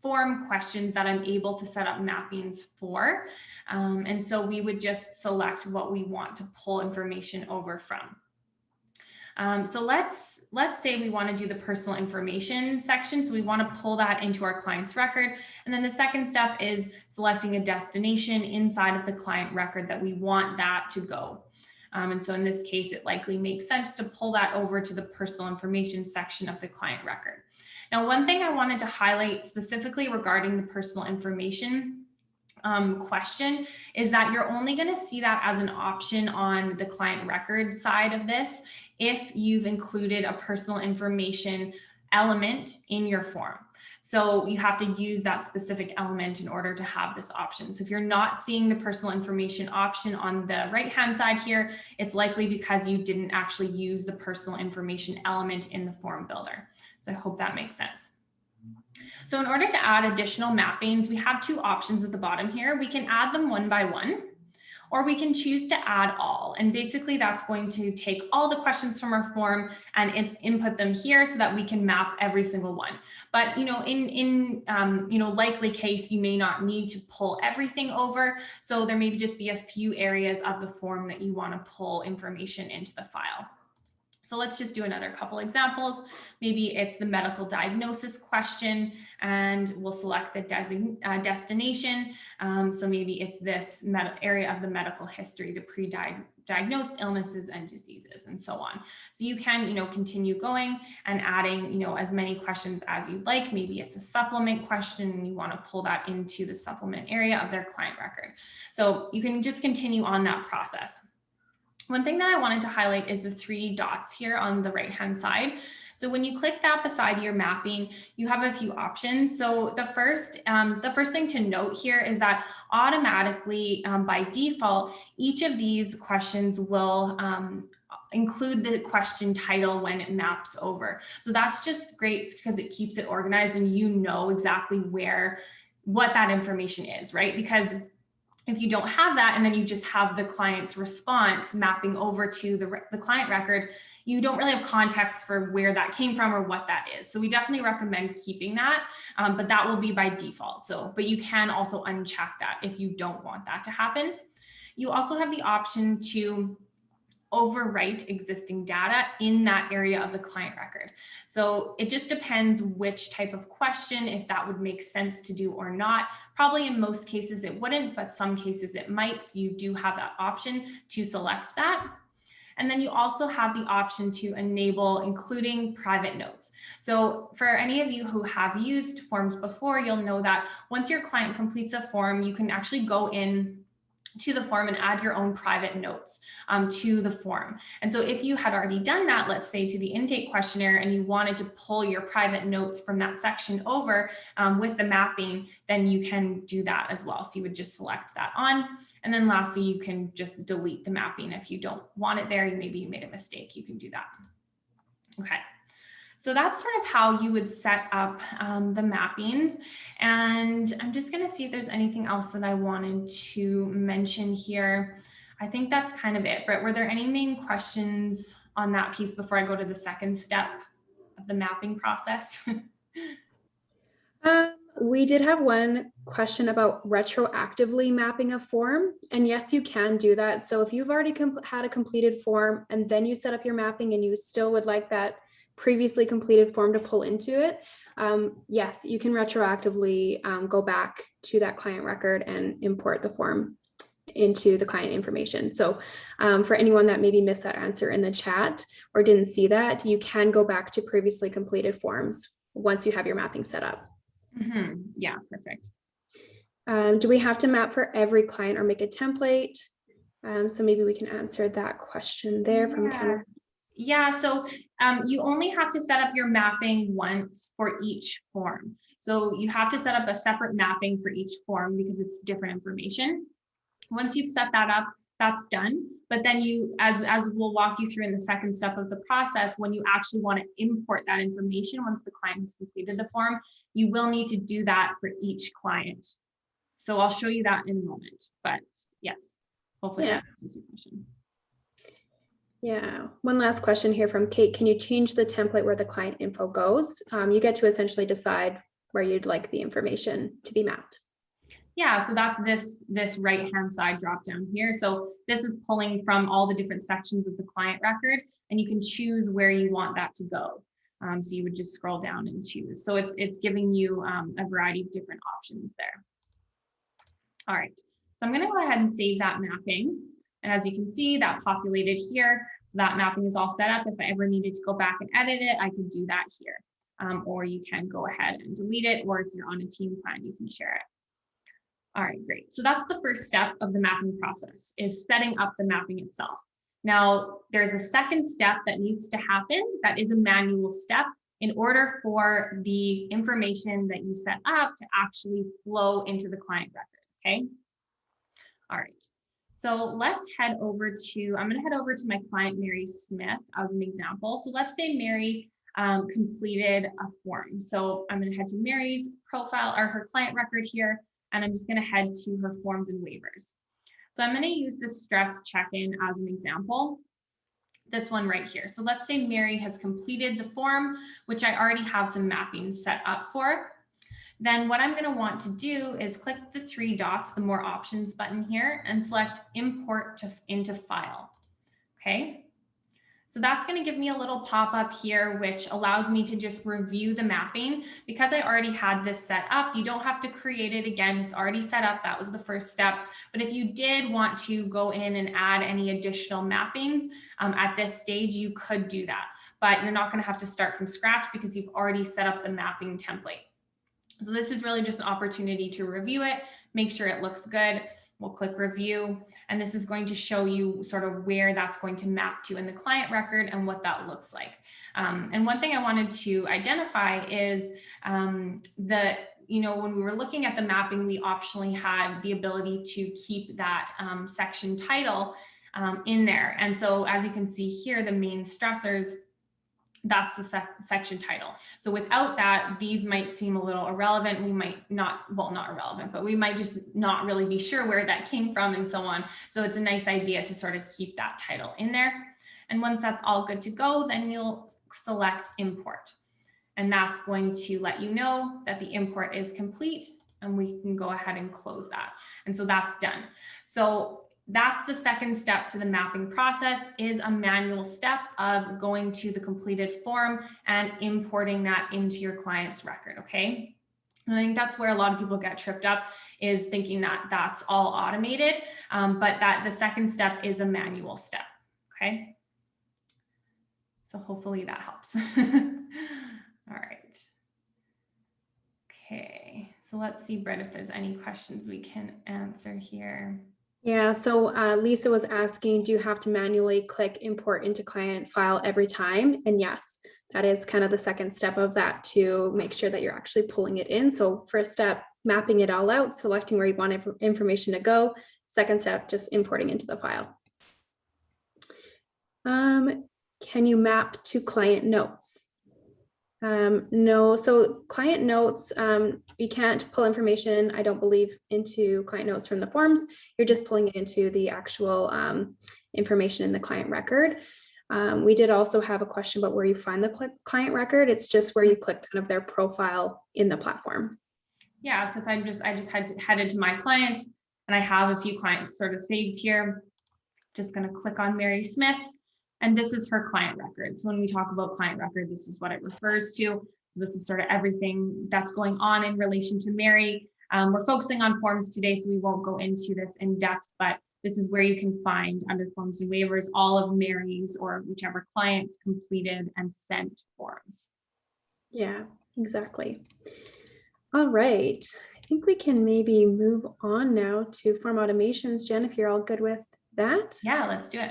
Speaker 2: form questions that I'm able to set up mappings for. And so we would just select what we want to pull information over from. So let's say we want to do the personal information section. So we want to pull that into our client's record. And then the second step is selecting a destination inside of the client record that we want that to go. And so in this case, it likely makes sense to pull that over to the personal information section of the client record. Now, one thing I wanted to highlight specifically regarding the personal information question is that you're only going to see that as an option on the client record side of this if you've included a personal information element in your form. So you have to use that specific element in order to have this option. So if you're not seeing the personal information option on the right-hand side here, it's likely because you didn't actually use the personal information element in the form builder. So I hope that makes sense. So in order to add additional mappings, we have two options at the bottom here. We can add them one by one, or we can choose to add all. And basically that's going to take all the questions from our form and input them here so that we can map every single one. But in likely case, you may not need to pull everything over. So there may just be a few areas of the form that you want to pull information into the file. So let's just do another couple examples. Maybe it's the medical diagnosis question, and we'll select the destination. So maybe it's this area of the medical history, the pre-diagnosed illnesses and diseases, and so on. So you can, continue going and adding, as many questions as you'd like. Maybe it's a supplement question and you want to pull that into the supplement area of their client record. So you can just continue on that process. One thing that I wanted to highlight is the three dots here on the right-hand side. So when you click that beside your mapping, you have a few options. So the first thing to note here is that automatically, by default, each of these questions will include the question title when it maps over. So that's just great because it keeps it organized and you know exactly what that information is, right? Because if you don't have that, and then you just have the client's response mapping over to the client record, you don't really have context for where that came from or what that is. So we definitely recommend keeping that, but that will be by default. But you can also uncheck that if you don't want that to happen. You also have the option to overwrite existing data in that area of the client record. So it just depends which type of question, if that would make sense to do or not. Probably in most cases it wouldn't, but some cases it might. So you do have that option to select that. And then you also have the option to enable including private notes. So for any of you who have used forms before, you'll know that once your client completes a form, you can actually go in to the form and add your own private notes to the form. And so if you had already done that, let's say to the intake questionnaire, and you wanted to pull your private notes from that section over with the mapping, then you can do that as well. So you would just select that on. And then lastly, you can just delete the mapping. If you don't want it there, maybe you made a mistake, you can do that. Okay. So that's sort of how you would set up the mappings. And I'm just going to see if there's anything else that I wanted to mention here. I think that's kind of it. Britt, were there any main questions on that piece before I go to the second step of the mapping process?
Speaker 1: We did have one question about retroactively mapping a form. And yes, you can do that. So if you've already had a completed form and then you set up your mapping and you still would like that previously completed form to pull into it, yes, you can retroactively go back to that client record and import the form into the client information. So for anyone that maybe missed that answer in the chat or didn't see that, you can go back to previously completed forms once you have your mapping set up.
Speaker 2: Mm-hmm. Yeah, perfect.
Speaker 1: Do we have to map for every client or make a template? So maybe we can answer that question there from Ken.
Speaker 2: Yeah, so you only have to set up your mapping once for each form. So you have to set up a separate mapping for each form because it's different information. Once you've set that up, that's done. But then you, as we'll walk you through in the second step of the process, when you actually want to import that information, once the client has completed the form, you will need to do that for each client. So I'll show you that in a moment, but yes, hopefully that answers your question.
Speaker 1: Yeah, one last question here from Kate. Can you change the template where the client info goes? You get to essentially decide where you'd like the information to be mapped.
Speaker 2: Yeah, so that's this right-hand side drop down here. So this is pulling from all the different sections of the client record, and you can choose where you want that to go. So you would just scroll down and choose. So it's giving you a variety of different options there. All right, so I'm going to go ahead and save that mapping. And as you can see, that populated here. So that mapping is all set up. If I ever needed to go back and edit it, I could do that here. Or you can go ahead and delete it. Or if you're on a team plan, you can share it. All right, great. So that's the first step of the mapping process, is setting up the mapping itself. Now, there's a second step that needs to happen. That is a manual step in order for the information that you set up to actually flow into the client record, okay? All right. So let's head over to, I'm going to head over to my client, Mary Smith, as an example. So let's say Mary completed a form. So I'm going to head to Mary's profile or her client record here, and I'm just going to head to her forms and waivers. So I'm going to use the stress check-in as an example, this one right here. So let's say Mary has completed the form, which I already have some mapping set up for. Then what I'm going to want to do is click the three dots, the more options button here, and select import into file. Okay. So that's going to give me a little pop-up here, which allows me to just review the mapping. Because I already had this set up, you don't have to create it again. It's already set up. That was the first step. But if you did want to go in and add any additional mappings at this stage, you could do that. But you're not going to have to start from scratch because you've already set up the mapping template. So this is really just an opportunity to review it, make sure it looks good. We'll click review, and this is going to show you sort of where that's going to map to in the client record and what that looks like. And one thing I wanted to identify is that, you know, when we were looking at the mapping, we optionally had the ability to keep that section title in there. And so as you can see here, the main stressors, that's the section title. So without that, these might seem a little irrelevant. We might not, well, not irrelevant, but we might just not really be sure where that came from and so on. So it's a nice idea to sort of keep that title in there. And once that's all good to go, then you'll select import. And that's going to let you know that the import is complete, and we can go ahead and close that. And so that's done. So that's the second step to the mapping process, is a manual step of going to the completed form and importing that into your client's record, okay? And I think that's where a lot of people get tripped up, is thinking that that's all automated, but that the second step is a manual step, okay? So hopefully that helps. All right. Okay, so let's see, Britt, if there's any questions we can answer here.
Speaker 1: Yeah, so Lisa was asking, do you have to manually click import into client file every time? And yes, that is kind of the second step of that to make sure that you're actually pulling it in. So first step, mapping it all out, selecting where you want information to go. Second step, just importing into the file. Can you map to client notes? No, so client notes, you can't pull information, I don't believe, into client notes from the forms. You're just pulling it into the actual information in the client record. We did also have a question about where you find the client record. It's just where you click kind of their profile in the platform.
Speaker 2: Yeah, so if I just headed to my clients and I have a few clients sort of saved here, just going to click on Mary Smith. And this is her client record. So when we talk about client record, this is what it refers to. So this is sort of everything that's going on in relation to Mary. We're focusing on forms today, so we won't go into this in depth, but this is where you can find under forms and waivers, all of Mary's or whichever clients completed and sent forms.
Speaker 1: Yeah, exactly. All right. I think we can maybe move on now to form automations. Jen, if you're all good with that.
Speaker 2: Yeah, let's do it.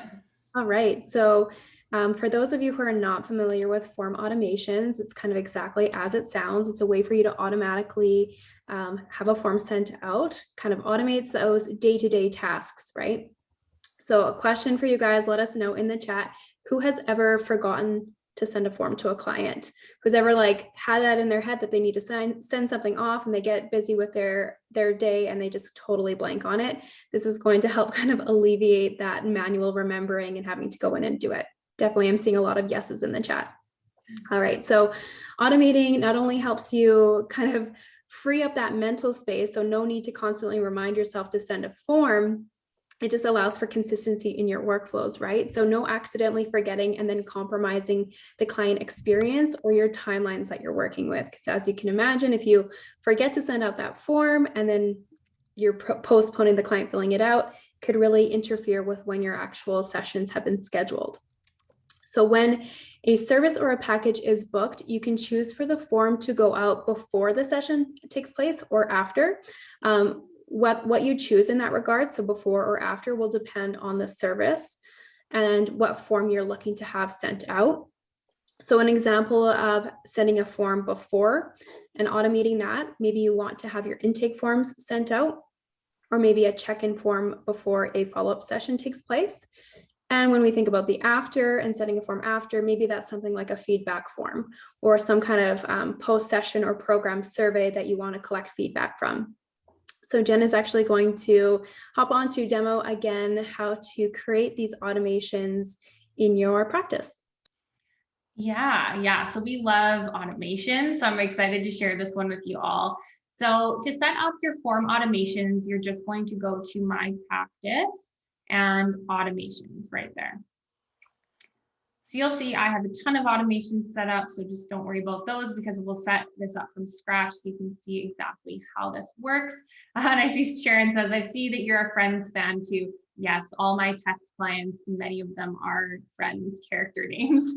Speaker 1: All right, so for those of you who are not familiar with form automations, it's kind of exactly as it sounds. It's a way for you to automatically have a form sent out, kind of automates those day-to-day tasks, right? So a question for you guys, let us know in the chat, who has ever forgotten to send a form to a client? Who's ever like had that in their head that they need to send something off and they get busy with their day and they just totally blank on it? This is going to help kind of alleviate that manual remembering and having to go in and do it. Definitely, I'm seeing a lot of yeses in the chat. All right, so automating not only helps you kind of free up that mental space, so no need to constantly remind yourself to send a form. It just allows for consistency in your workflows, right? So no accidentally forgetting and then compromising the client experience or your timelines that you're working with. Because as you can imagine, if you forget to send out that form and then you're postponing the client filling it out, it could really interfere with when your actual sessions have been scheduled. So when a service or a package is booked, you can choose for the form to go out before the session takes place or after. What you choose in that regard, so before or after, will depend on the service and what form you're looking to have sent out. So an example of sending a form before and automating that, maybe you want to have your intake forms sent out, or maybe a check-in form before a follow-up session takes place. And when we think about the after and sending a form after, maybe that's something like a feedback form or some kind of post-session or program survey that you want to collect feedback from. So Jen is actually going to hop on to demo again how to create these automations in your practice.
Speaker 2: Yeah. So we love automation. So I'm excited to share this one with you all. So to set up your form automations, you're just going to go to My Practice and Automations right there. So you'll see I have a ton of automations set up, so just don't worry about those because we'll set this up from scratch so you can see exactly how this works. And I see Sharon says, I see that you're a Friends fan too. Yes, all my test clients, many of them are Friends character names,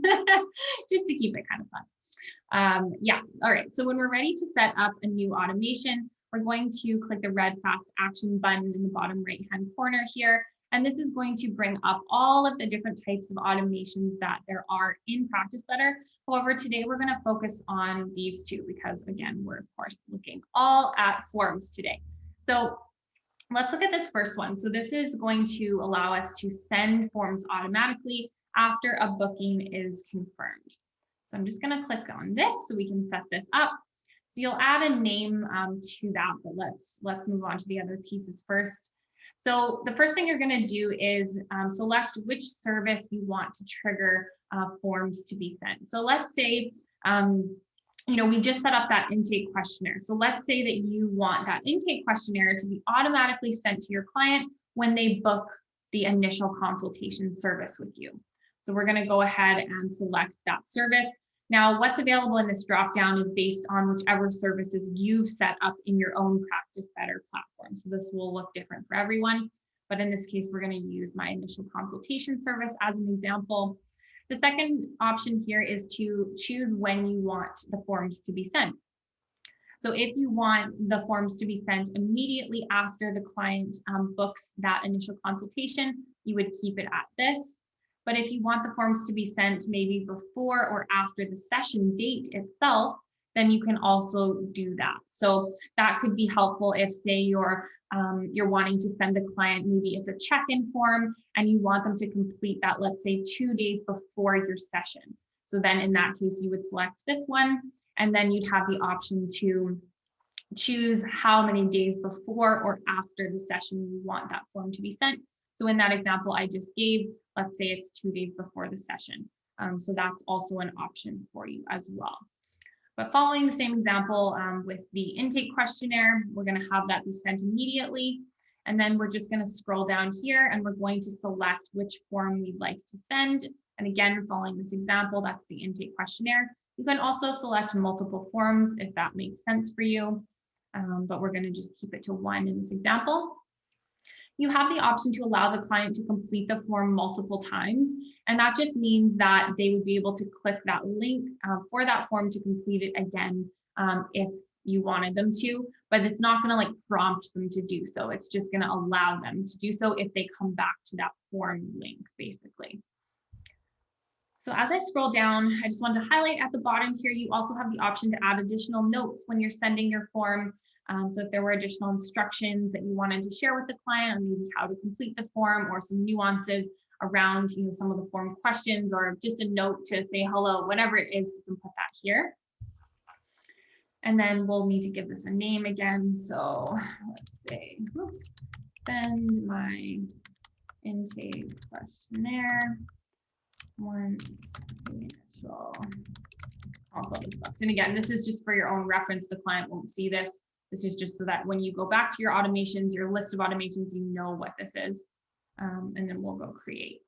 Speaker 2: just to keep it kind of fun. Yeah, all right, so when we're ready to set up a new automation, we're going to click the red fast action button in the bottom right-hand corner here. And this is going to bring up all of the different types of automations that there are in Practice Better. However, today we're going to focus on these two because, again, we're, of course, looking all at forms today. So let's look at this first one. So this is going to allow us to send forms automatically after a booking is confirmed. So I'm just going to click on this so we can set this up. So you'll add a name to that, but let's move on to the other pieces first. So the first thing you're going to do is select which service you want to trigger forms to be sent. So let's say, we just set up that intake questionnaire. So let's say that you want that intake questionnaire to be automatically sent to your client when they book the initial consultation service with you. So we're going to go ahead and select that service. Now, what's available in this dropdown is based on whichever services you've set up in your own Practice Better platform. So this will look different for everyone, but in this case, we're going to use my initial consultation service as an example. The second option here is to choose when you want the forms to be sent. So if you want the forms to be sent immediately after the client books that initial consultation, you would keep it at this. But if you want the forms to be sent maybe before or after the session date itself, then you can also do that. So that could be helpful if, say, you're wanting to send a client, maybe it's a check-in form and you want them to complete that, let's say 2 days before your session. So then in that case, you would select this one, and then you'd have the option to choose how many days before or after the session you want that form to be sent. So in that example I just gave, let's say it's 2 days before the session. So that's also an option for you as well. But following the same example with the intake questionnaire, we're going to have that be sent immediately. And then we're just going to scroll down here and we're going to select which form we'd like to send. And again, following this example, that's the intake questionnaire. You can also select multiple forms if that makes sense for you, but we're going to just keep it to one in this example. You have the option to allow the client to complete the form multiple times. And that just means that they would be able to click that link for that form to complete it again if you wanted them to, but it's not going to like prompt them to do so. It's just going to allow them to do so if they come back to that form link, basically. So as I scroll down, I just want to highlight at the bottom here, you also have the option to add additional notes when you're sending your form. So if there were additional instructions that you wanted to share with the client on maybe how to complete the form or some nuances around, some of the form questions, or just a note to say hello, whatever it is, you can put that here. And then we'll need to give this a name again. So let's say, send my intake questionnaire once initial consult is booked. And again, this is just for your own reference. The client won't see this. This is just so that when you go back to your automations, your list of automations, you know what this is. And then we'll go create.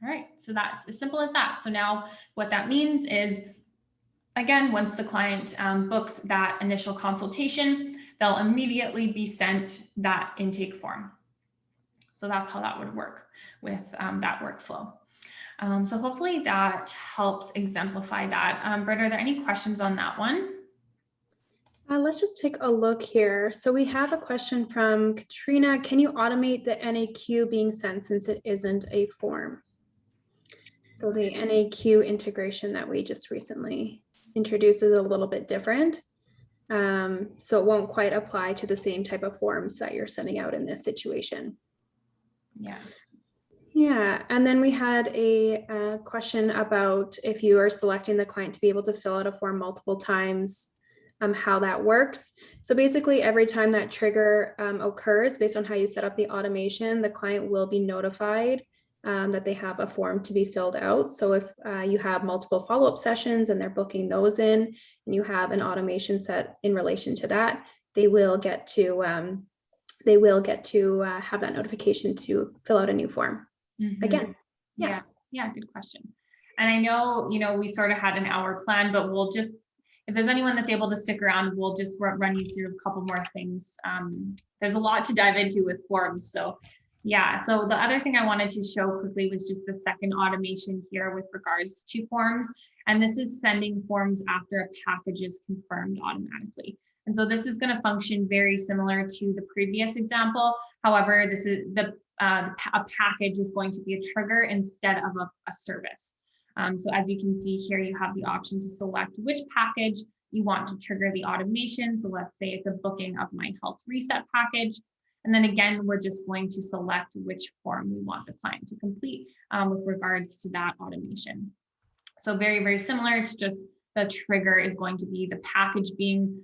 Speaker 2: All right, so that's as simple as that. So now what that means is, again, once the client books that initial consultation, they'll immediately be sent that intake form. So that's how that would work with that workflow. So hopefully that helps exemplify that. Britt, are there any questions on that one?
Speaker 1: Let's just take a look here. So we have a question from Katrina. Can you automate the NAQ being sent since it isn't a form? So the NAQ integration that we just recently introduced is a little bit different. So it won't quite apply to the same type of forms that you're sending out in this situation. Yeah, and then we had a question about if you are selecting the client to be able to fill out a form multiple times, how that works. So basically every time that trigger occurs, based on how you set up the automation, the client will be notified that they have a form to be filled out. So if you have multiple follow-up sessions and they're booking those in, and you have an automation set in relation to that, they will get to have that notification to fill out a new form. Again.
Speaker 2: Yeah, good question. And I know, we sort of had an hour plan, but we'll just, if there's anyone that's able to stick around, we'll just run you through a couple more things. There's a lot to dive into with forms. So yeah, so the other thing I wanted to show quickly was just the second automation here with regards to forms. And this is sending forms after a package is confirmed automatically. And so this is going to function very similar to the previous example. However, this is a package is going to be a trigger instead of a service. So as you can see here, you have the option to select which package you want to trigger the automation. So let's say it's a booking of my health reset package. And then again, we're just going to select which form we want the client to complete with regards to that automation. So very, very similar. It's just the trigger is going to be the package being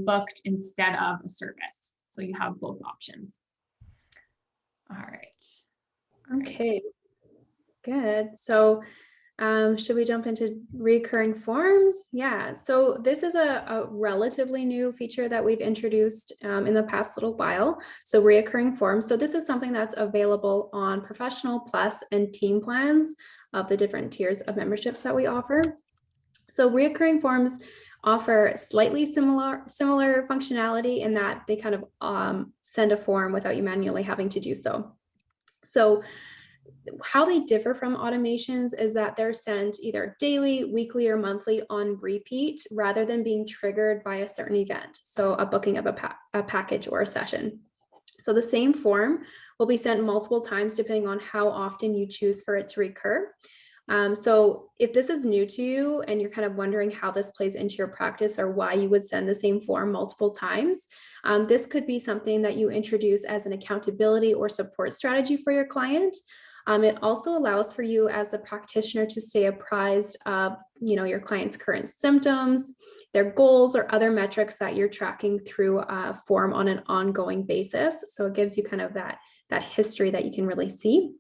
Speaker 2: booked instead of a service. So you have both options. All right.
Speaker 1: Okay, good. So should we jump into recurring forms? Yeah, so this is a relatively new feature that we've introduced in the past little while. So recurring forms. So this is something that's available on Professional Plus and Team plans of the different tiers of memberships that we offer. So recurring forms offer slightly similar functionality in that they kind of send a form without you manually having to do so. So How they differ from automations is that they're sent either daily, weekly, or monthly on repeat rather than being triggered by a certain event. So a booking of a package or a session. So the same form will be sent multiple times depending on how often you choose for it to recur. So if this is new to you and you're kind of wondering how this plays into your practice or why you would send the same form multiple times, this could be something that you introduce as an accountability or support strategy for your client. It also allows for you as the practitioner to stay apprised of, your client's current symptoms, their goals, or other metrics that you're tracking through a form on an ongoing basis. So it gives you kind of that history that you can really see.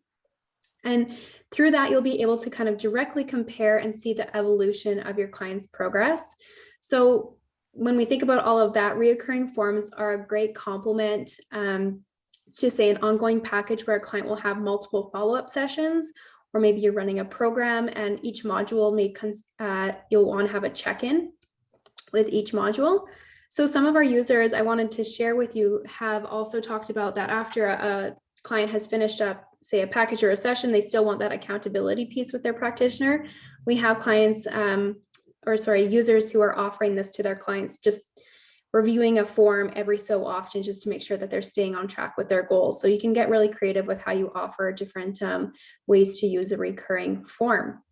Speaker 1: And through that, you'll be able to kind of directly compare and see the evolution of your client's progress. So when we think about all of that, reoccurring forms are a great complement to say an ongoing package where a client will have multiple follow-up sessions, or maybe you're running a program and each module you'll want to have a check-in with each module. So some of our users I wanted to share with you have also talked about that after a client has finished up, say, a package or a session, they still want that accountability piece with their practitioner. We have clients, users who are offering this to their clients, just reviewing a form every so often just to make sure that they're staying on track with their goals. So you can get really creative with how you offer different ways to use a recurring form.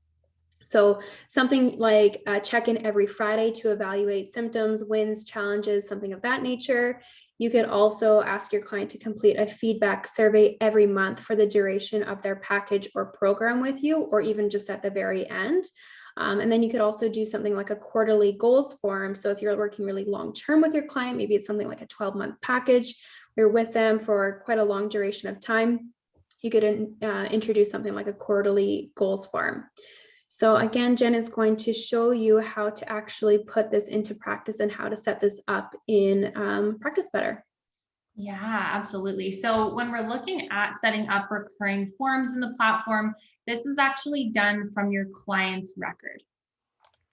Speaker 1: So something like a check-in every Friday to evaluate symptoms, wins, challenges, something of that nature. You could also ask your client to complete a feedback survey every month for the duration of their package or program with you, or even just at the very end. And then you could also do something like a quarterly goals form. So if you're working really long-term with your client, maybe it's something like a 12-month package, you're with them for quite a long duration of time, you could introduce something like a quarterly goals form. So again, Jen is going to show you how to actually put this into practice and how to set this up in Practice Better.
Speaker 2: Yeah, absolutely. So when we're looking at setting up recurring forms in the platform, this is actually done from your client's record.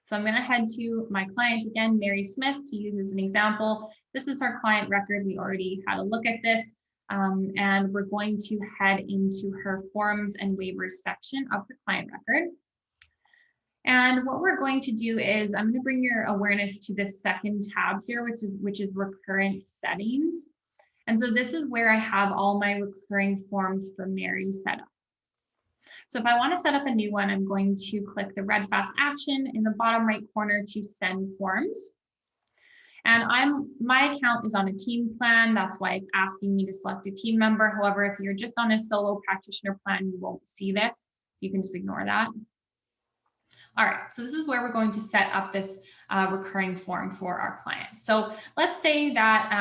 Speaker 2: So I'm going to head to my client again, Mary Smith, to use as an example. This is her client record. We already had a look at this. And we're going to head into her forms and waivers section of the client record. And what we're going to do is I'm going to bring your awareness to this second tab here, which is recurrent settings. And so this is where I have all my recurring forms for Mary set up. So if I want to set up a new one, I'm going to click the red fast action in the bottom right corner to send forms. And my account is on a team plan. That's why it's asking me to select a team member. However, if you're just on a solo practitioner plan, you won't see this. So you can just ignore that. All right, so this is where we're going to set up this recurring form for our client. So let's say that,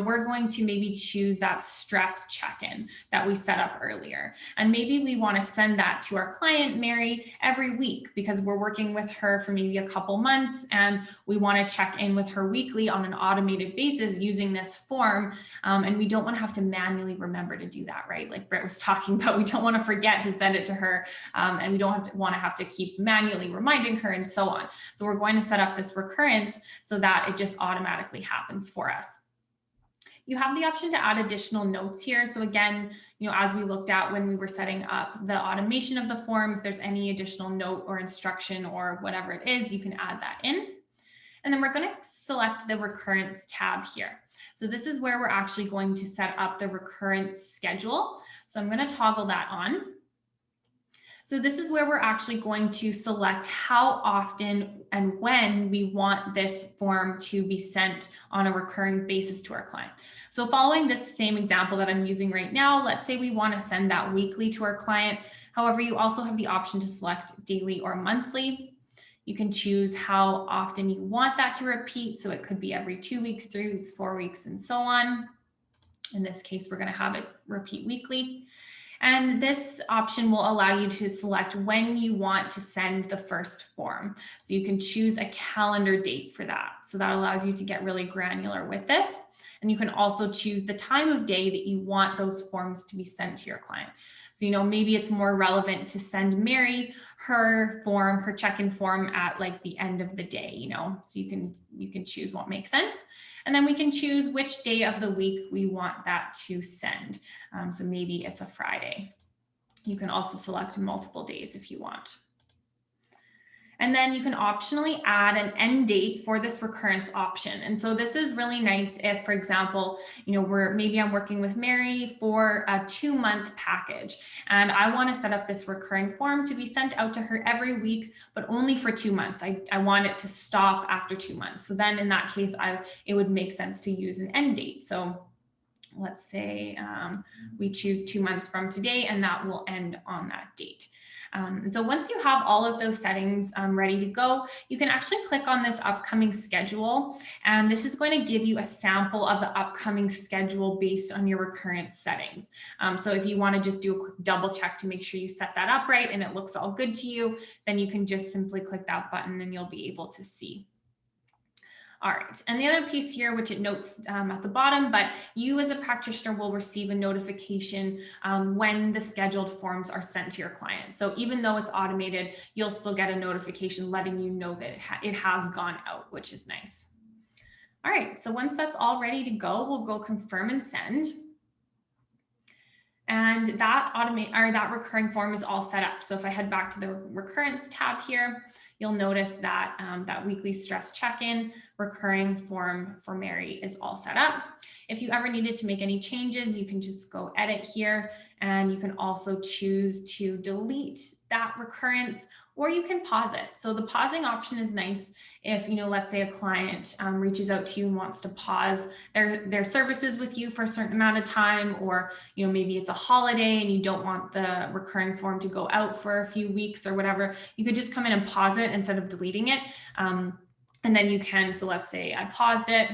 Speaker 2: we're going to maybe choose that stress check-in that we set up earlier. And maybe we want to send that to our client, Mary, every week because we're working with her for maybe a couple months and we want to check in with her weekly on an automated basis using this form. And we don't want to have to manually remember to do that, right? Like Britt was talking about, we don't want to forget to send it to her and we don't want to have to keep manually reminding her and so on. So we're going to set up this recurrence so that it just automatically happens for us. You have the option to add additional notes here. So again, as we looked at when we were setting up the automation of the form, if there's any additional note or instruction or whatever it is, you can add that in. And then we're going to select the recurrence tab here. So this is where we're actually going to set up the recurrence schedule. So I'm going to toggle that on. So this is where we're actually going to select how often and when we want this form to be sent on a recurring basis to our client. So following this same example that I'm using right now, let's say we want to send that weekly to our client. However, you also have the option to select daily or monthly. You can choose how often you want that to repeat. So it could be every 2 weeks, 3 weeks, 4 weeks, and so on. In this case, we're going to have it repeat weekly. And this option will allow you to select when you want to send the first form. So you can choose a calendar date for that. So that allows you to get really granular with this. And you can also choose the time of day that you want those forms to be sent to your client. So, maybe it's more relevant to send Mary her form, her check-in form at like the end of the day, so you can choose what makes sense. And then we can choose which day of the week we want that to send. So maybe it's a Friday. You can also select multiple days if you want. And then you can optionally add an end date for this recurrence option. And so this is really nice if, for example, maybe I'm working with Mary for a 2-month package, and I want to set up this recurring form to be sent out to her every week, but only for 2 months. I want it to stop after 2 months. So then in that case, it would make sense to use an end date. So let's say we choose 2 months from today, and that will end on that date. And so once you have all of those settings ready to go, you can actually click on this upcoming schedule. And this is going to give you a sample of the upcoming schedule based on your recurrence settings. So if you want to just do a quick double check to make sure you set that up right and it looks all good to you, then you can just simply click that button and you'll be able to see. All right, and the other piece here, which it notes at the bottom, but you as a practitioner will receive a notification when the scheduled forms are sent to your client. So even though it's automated, you'll still get a notification letting you know that it has gone out, which is nice. All right, so once that's all ready to go, we'll go confirm and send. And that recurring form is all set up. So if I head back to the recurrence tab here, you'll notice that that weekly stress check-in recurring form for Mary is all set up. If you ever needed to make any changes, you can just go edit here, and you can also choose to delete that recurrence, or you can pause it. So the pausing option is nice if, let's say a client reaches out to you and wants to pause their services with you for a certain amount of time, or, maybe it's a holiday and you don't want the recurring form to go out for a few weeks or whatever, you could just come in and pause it instead of deleting it. And then you can, so let's say I paused it,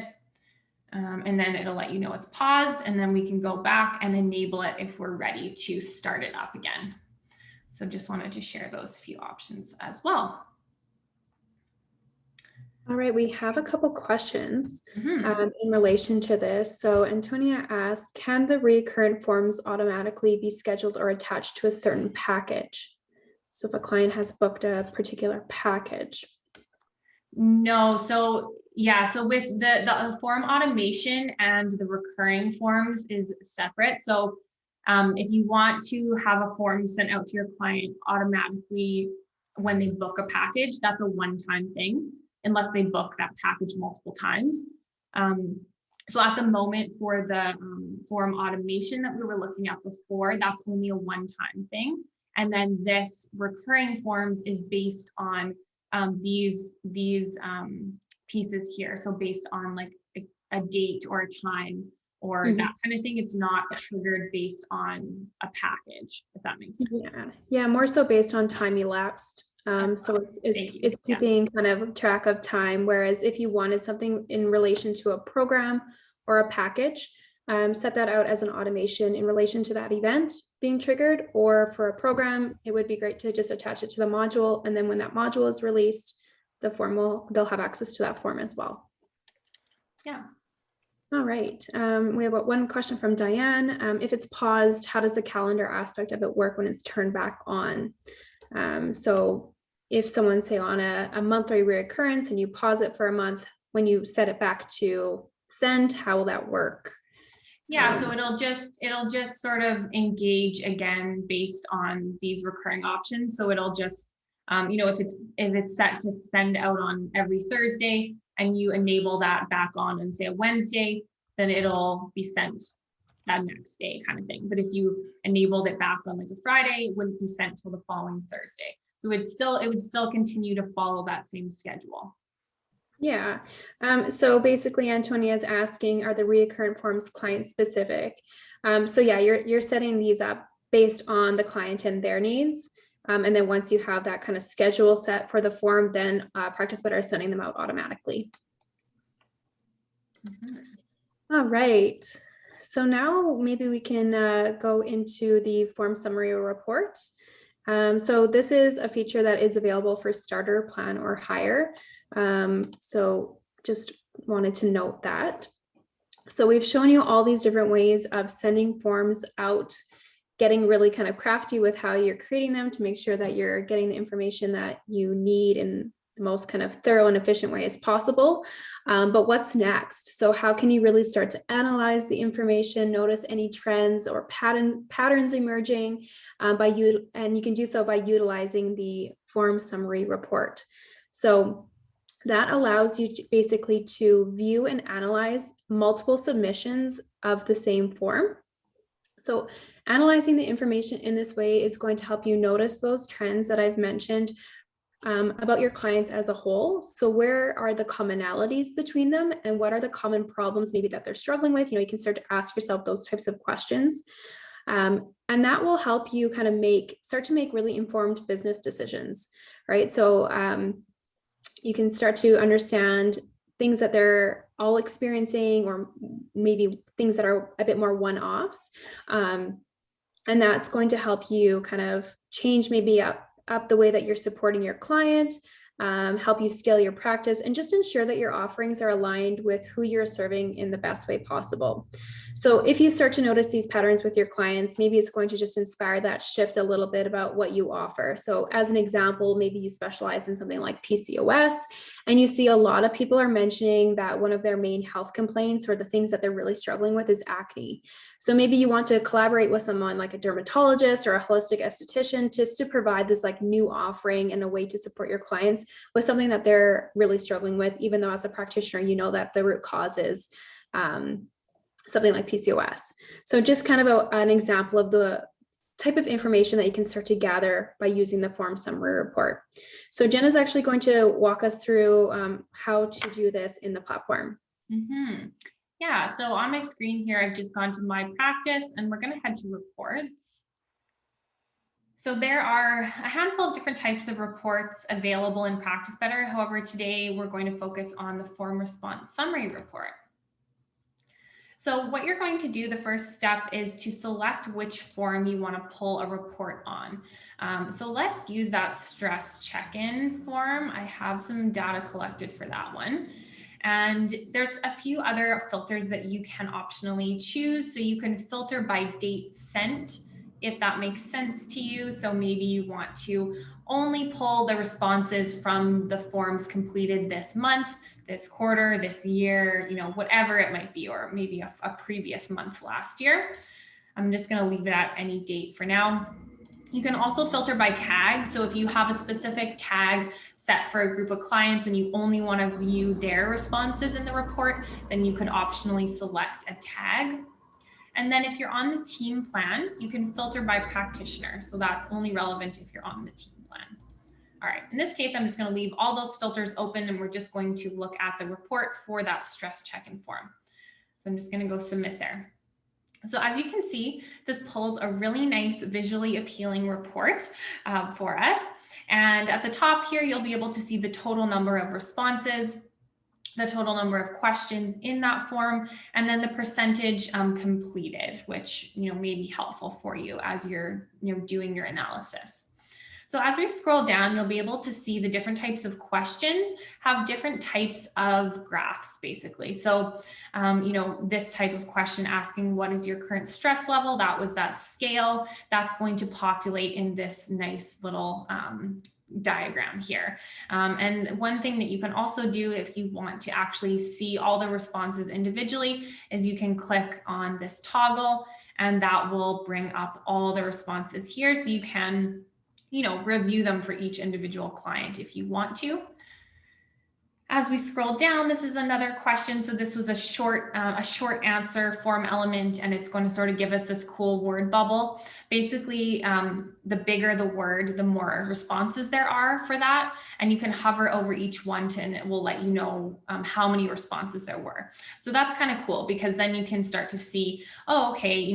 Speaker 2: and then it'll let you know it's paused, and then we can go back and enable it if we're ready to start it up again. So just wanted to share those few options as well.
Speaker 1: All right, we have a couple questions in relation to this. So Antonia asked, can the recurrent forms automatically be scheduled or attached to a certain package? So if a client has booked a particular package.
Speaker 2: No, so yeah, so with the form automation and the recurring forms is separate. So if you want to have a form sent out to your client automatically when they book a package, that's a one-time thing, unless they book that package multiple times. So at the moment for the form automation that we were looking at before, that's only a one-time thing. And then this recurring forms is based on these pieces here. So based on like a date or a time or that kind of thing. It's not triggered based on a package, if that makes sense.
Speaker 1: Yeah, more so based on time elapsed. So it's keeping kind of track of time. Whereas if you wanted something in relation to a program or a package, set that out as an automation in relation to that event being triggered, or for a program, it would be great to just attach it to the module. And then when that module is released, the form they'll have access to that form as well.
Speaker 2: Yeah.
Speaker 1: All right. We have one question from Diane. If it's paused, how does the calendar aspect of it work when it's turned back on? So if someone's say on a monthly reoccurrence and you pause it for a month, when you set it back to send, how will that work?
Speaker 2: Yeah, so it'll just sort of engage again based on these recurring options. So it'll just, if it's set to send out on every Thursday and you enable that back on and say a Wednesday, then it'll be sent that next day kind of thing. But if you enabled it back on like a Friday, it wouldn't be sent till the following Thursday. So it would still continue to follow that same schedule.
Speaker 1: Yeah. So basically Antonia is asking, are the reoccurrent forms client specific? So yeah, you're setting these up based on the client and their needs. And then once you have that kind of schedule set for the form, then Practice Better is sending them out automatically. All right. So now maybe we can go into the form summary report. So this is a feature that is available for starter, plan, or hire. So just wanted to note that. So we've shown you all these different ways of sending forms out, getting really kind of crafty with how you're creating them to make sure that you're getting the information that you need and the most kind of thorough and efficient way as possible. But what's next? So how can you really start to analyze the information, notice any trends or patterns emerging and you can do so by utilizing the form summary report. So that allows you to basically to view and analyze multiple submissions of the same form. So analyzing the information in this way is going to help you notice those trends that I've mentioned about your clients as a whole. So where are the commonalities between them and what are the common problems maybe that they're struggling with? You can start to ask yourself those types of questions. And that will help you kind of start to make really informed business decisions, right? So you can start to understand things that they're all experiencing, or maybe things that are a bit more one-offs. And that's going to help you kind of change maybe up the way that you're supporting your client, help you scale your practice, and just ensure that your offerings are aligned with who you're serving in the best way possible. So if you start to notice these patterns with your clients, maybe it's going to just inspire that shift a little bit about what you offer. So as an example, maybe you specialize in something like PCOS, and you see a lot of people are mentioning that one of their main health complaints or the things that they're really struggling with is acne. So maybe you want to collaborate with someone like a dermatologist or a holistic esthetician just to provide this like new offering and a way to support your clients with something that they're really struggling with, even though as a practitioner, you know that the root cause is something like PCOS. So just kind of an example of the type of information that you can start to gather by using the form summary report. So Jen is actually going to walk us through how to do this in the platform.
Speaker 2: Mm-hmm. Yeah, so on my screen here, I've just gone to my practice and we're going to head to reports. So there are a handful of different types of reports available in Practice Better. However, today we're going to focus on the form response summary report. So what you're going to do, the first step is to select which form you want to pull a report on. So let's use that stress check-in form. I have some data collected for that one. And there's a few other filters that you can optionally choose. So you can filter by date sent, if that makes sense to you. So maybe you want to only pull the responses from the forms completed this month, this quarter, this year, whatever it might be, or maybe a previous month last year. I'm just going to leave it at any date for now. You can also filter by tag. So if you have a specific tag set for a group of clients and you only want to view their responses in the report, then you can optionally select a tag. And then if you're on the team plan, you can filter by practitioner. So that's only relevant if you're on the team plan. All right, in this case, I'm just going to leave all those filters open and we're just going to look at the report for that stress check-in form. So I'm just going to go submit there. So as you can see, this pulls a really nice visually appealing report for us. And at the top here, you'll be able to see the total number of responses, the total number of questions in that form, and then the percentage completed, which may be helpful for you as you're doing your analysis. So as we scroll down, you'll be able to see the different types of questions have different types of graphs, basically. So, this type of question asking, what is your current stress level? That was that scale. That's going to populate in this nice little diagram here. And one thing that you can also do if you want to actually see all the responses individually is you can click on this toggle and that will bring up all the responses here. So you can review them for each individual client if you want to. As we scroll down, this is another question. So this was a short answer form element, and it's going to sort of give us this cool word bubble. Basically, the bigger the word, the more responses there are for that. And you can hover over each one and it will let you know how many responses there were. So that's kind of cool because then you can start to see, oh, okay,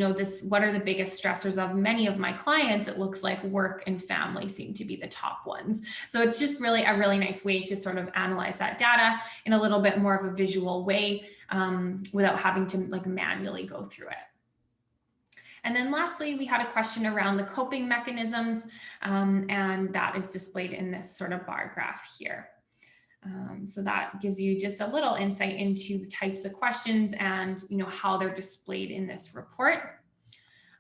Speaker 2: what are the biggest stressors of many of my clients? It looks like work and family seem to be the top ones. So it's just really a really nice way to sort of analyze that data in a little bit more of a visual way without having to manually go through it. And then lastly, we had a question around the coping mechanisms, and that is displayed in this sort of bar graph here. So that gives you just a little insight into the types of questions and how they're displayed in this report.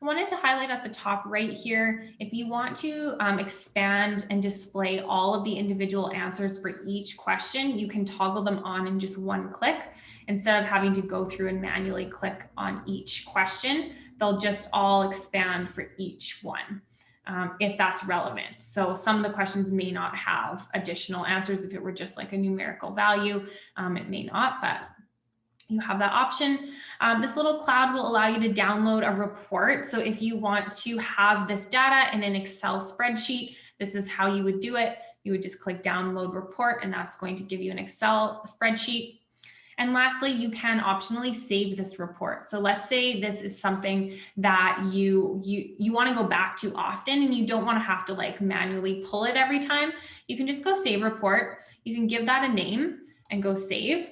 Speaker 2: I wanted to highlight at the top right here, if you want to expand and display all of the individual answers for each question, you can toggle them on in just one click. Instead of having to go through and manually click on each question, they'll just all expand for each one. If that's relevant. So some of the questions may not have additional answers. If it were just like a numerical value, it may not, but you have that option. This little cloud will allow you to download a report. So if you want to have this data in an Excel spreadsheet, this is how you would do it. You would just click download report, and that's going to give you an Excel spreadsheet. And lastly, you can optionally save this report. So let's say this is something that you want to go back to often and you don't want to have to like manually pull it every time. You can just go save report. You can give that a name and go save.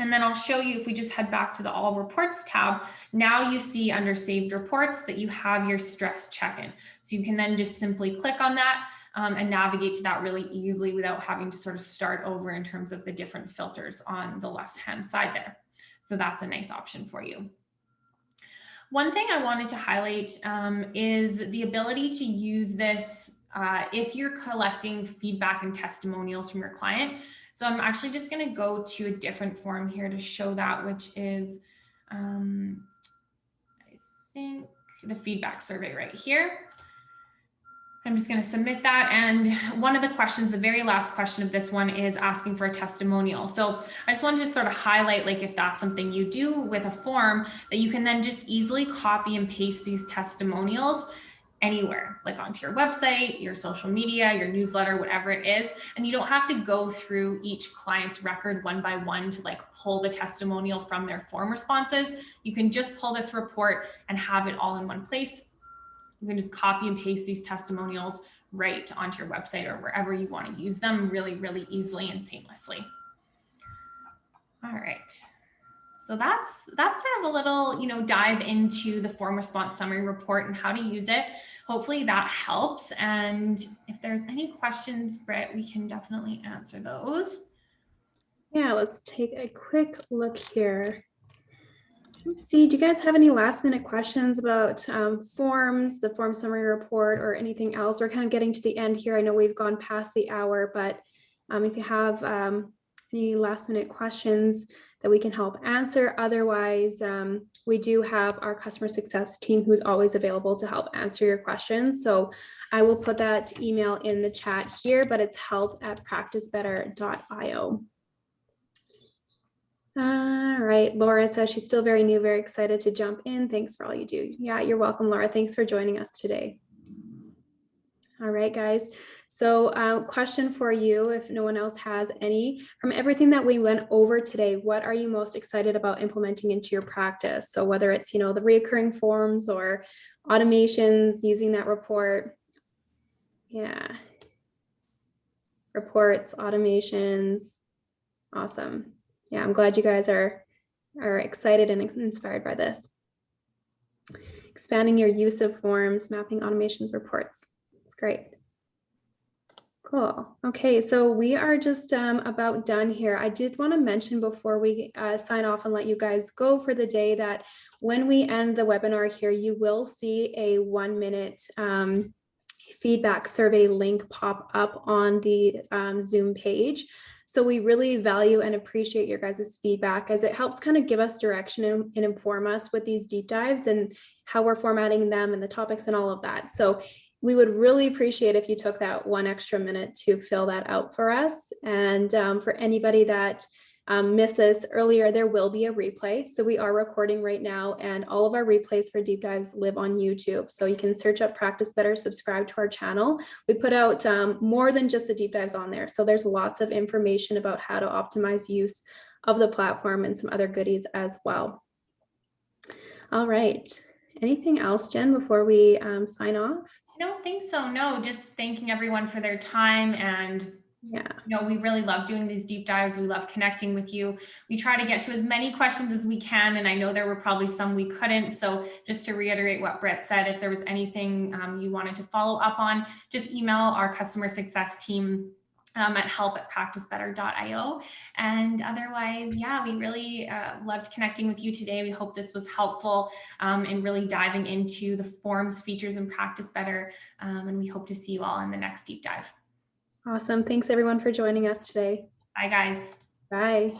Speaker 2: And then I'll show you, if we just head back to the all reports tab, now you see under saved reports that you have your stress check-in. So you can then just simply click on that and navigate to that really easily without having to sort of start over in terms of the different filters on the left-hand side there. So that's a nice option for you. One thing I wanted to highlight is the ability to use this if you're collecting feedback and testimonials from your client. So I'm actually just going to go to a different form here to show that, which is, I think, the feedback survey right here. I'm just going to submit that. And one of the questions, the very last question of this one, is asking for a testimonial. So I just wanted to sort of highlight, like, if that's something you do with a form, that you can then just easily copy and paste these testimonials anywhere, like onto your website, your social media, your newsletter, whatever it is. And you don't have to go through each client's record one by one to like pull the testimonial from their form responses. You can just pull this report and have it all in one place. You can just copy and paste these testimonials right onto your website or wherever you want to use them really, really easily and seamlessly. All right. So that's sort of a little, dive into the form response summary report and how to use it. Hopefully that helps. And if there's any questions, Britt, we can definitely answer those.
Speaker 1: Yeah, let's take a quick look here. Let's see, do you guys have any last minute questions about forms, the form summary report, or anything else? We're kind of getting to the end here. I know we've gone past the hour, but if you have any last minute questions that we can help answer. Otherwise, we do have our customer success team who's always available to help answer your questions. So I will put that email in the chat here, but it's help@practicebetter.io. All right, Laura says she's still very new, very excited to jump in. Thanks for all you do. Yeah, you're welcome, Laura. Thanks for joining us today. All right, guys. So question for you, if no one else has any, from everything that we went over today, what are you most excited about implementing into your practice? So whether it's, the reoccurring forms or automations, using that report. Yeah. Reports, automations. Awesome. Yeah, I'm glad you guys are excited and inspired by this. Expanding your use of forms, mapping automations, reports. It's great. Cool. Okay, so we are just about done here. I did want to mention before we sign off and let you guys go for the day that when we end the webinar here, you will see a 1-minute feedback survey link pop up on the Zoom page. So we really value and appreciate your guys' feedback, as it helps kind of give us direction and inform us with these deep dives and how we're formatting them and the topics and all of that. So we would really appreciate if you took that 1 extra minute to fill that out for us. And for anybody that missed this earlier, there will be a replay. So we are recording right now, and all of our replays for deep dives live on YouTube. So you can search up Practice Better, subscribe to our channel. We put out more than just the deep dives on there. So there's lots of information about how to optimize use of the platform and some other goodies as well. All right. Anything else, Jen, before we sign off?
Speaker 2: I don't think so. No, just thanking everyone for their time. And yeah, we really love doing these deep dives. We love connecting with you. We try to get to as many questions as we can. And I know there were probably some we couldn't. So just to reiterate what Britt said, if there was anything you wanted to follow up on, just email our customer success team at help@practicebetter.io. And otherwise, yeah, we really loved connecting with you today. We hope this was helpful in really diving into the forms, features, and Practice Better. And we hope to see you all in the next deep dive.
Speaker 1: Awesome. Thanks everyone for joining us today.
Speaker 2: Bye, guys.
Speaker 1: Bye.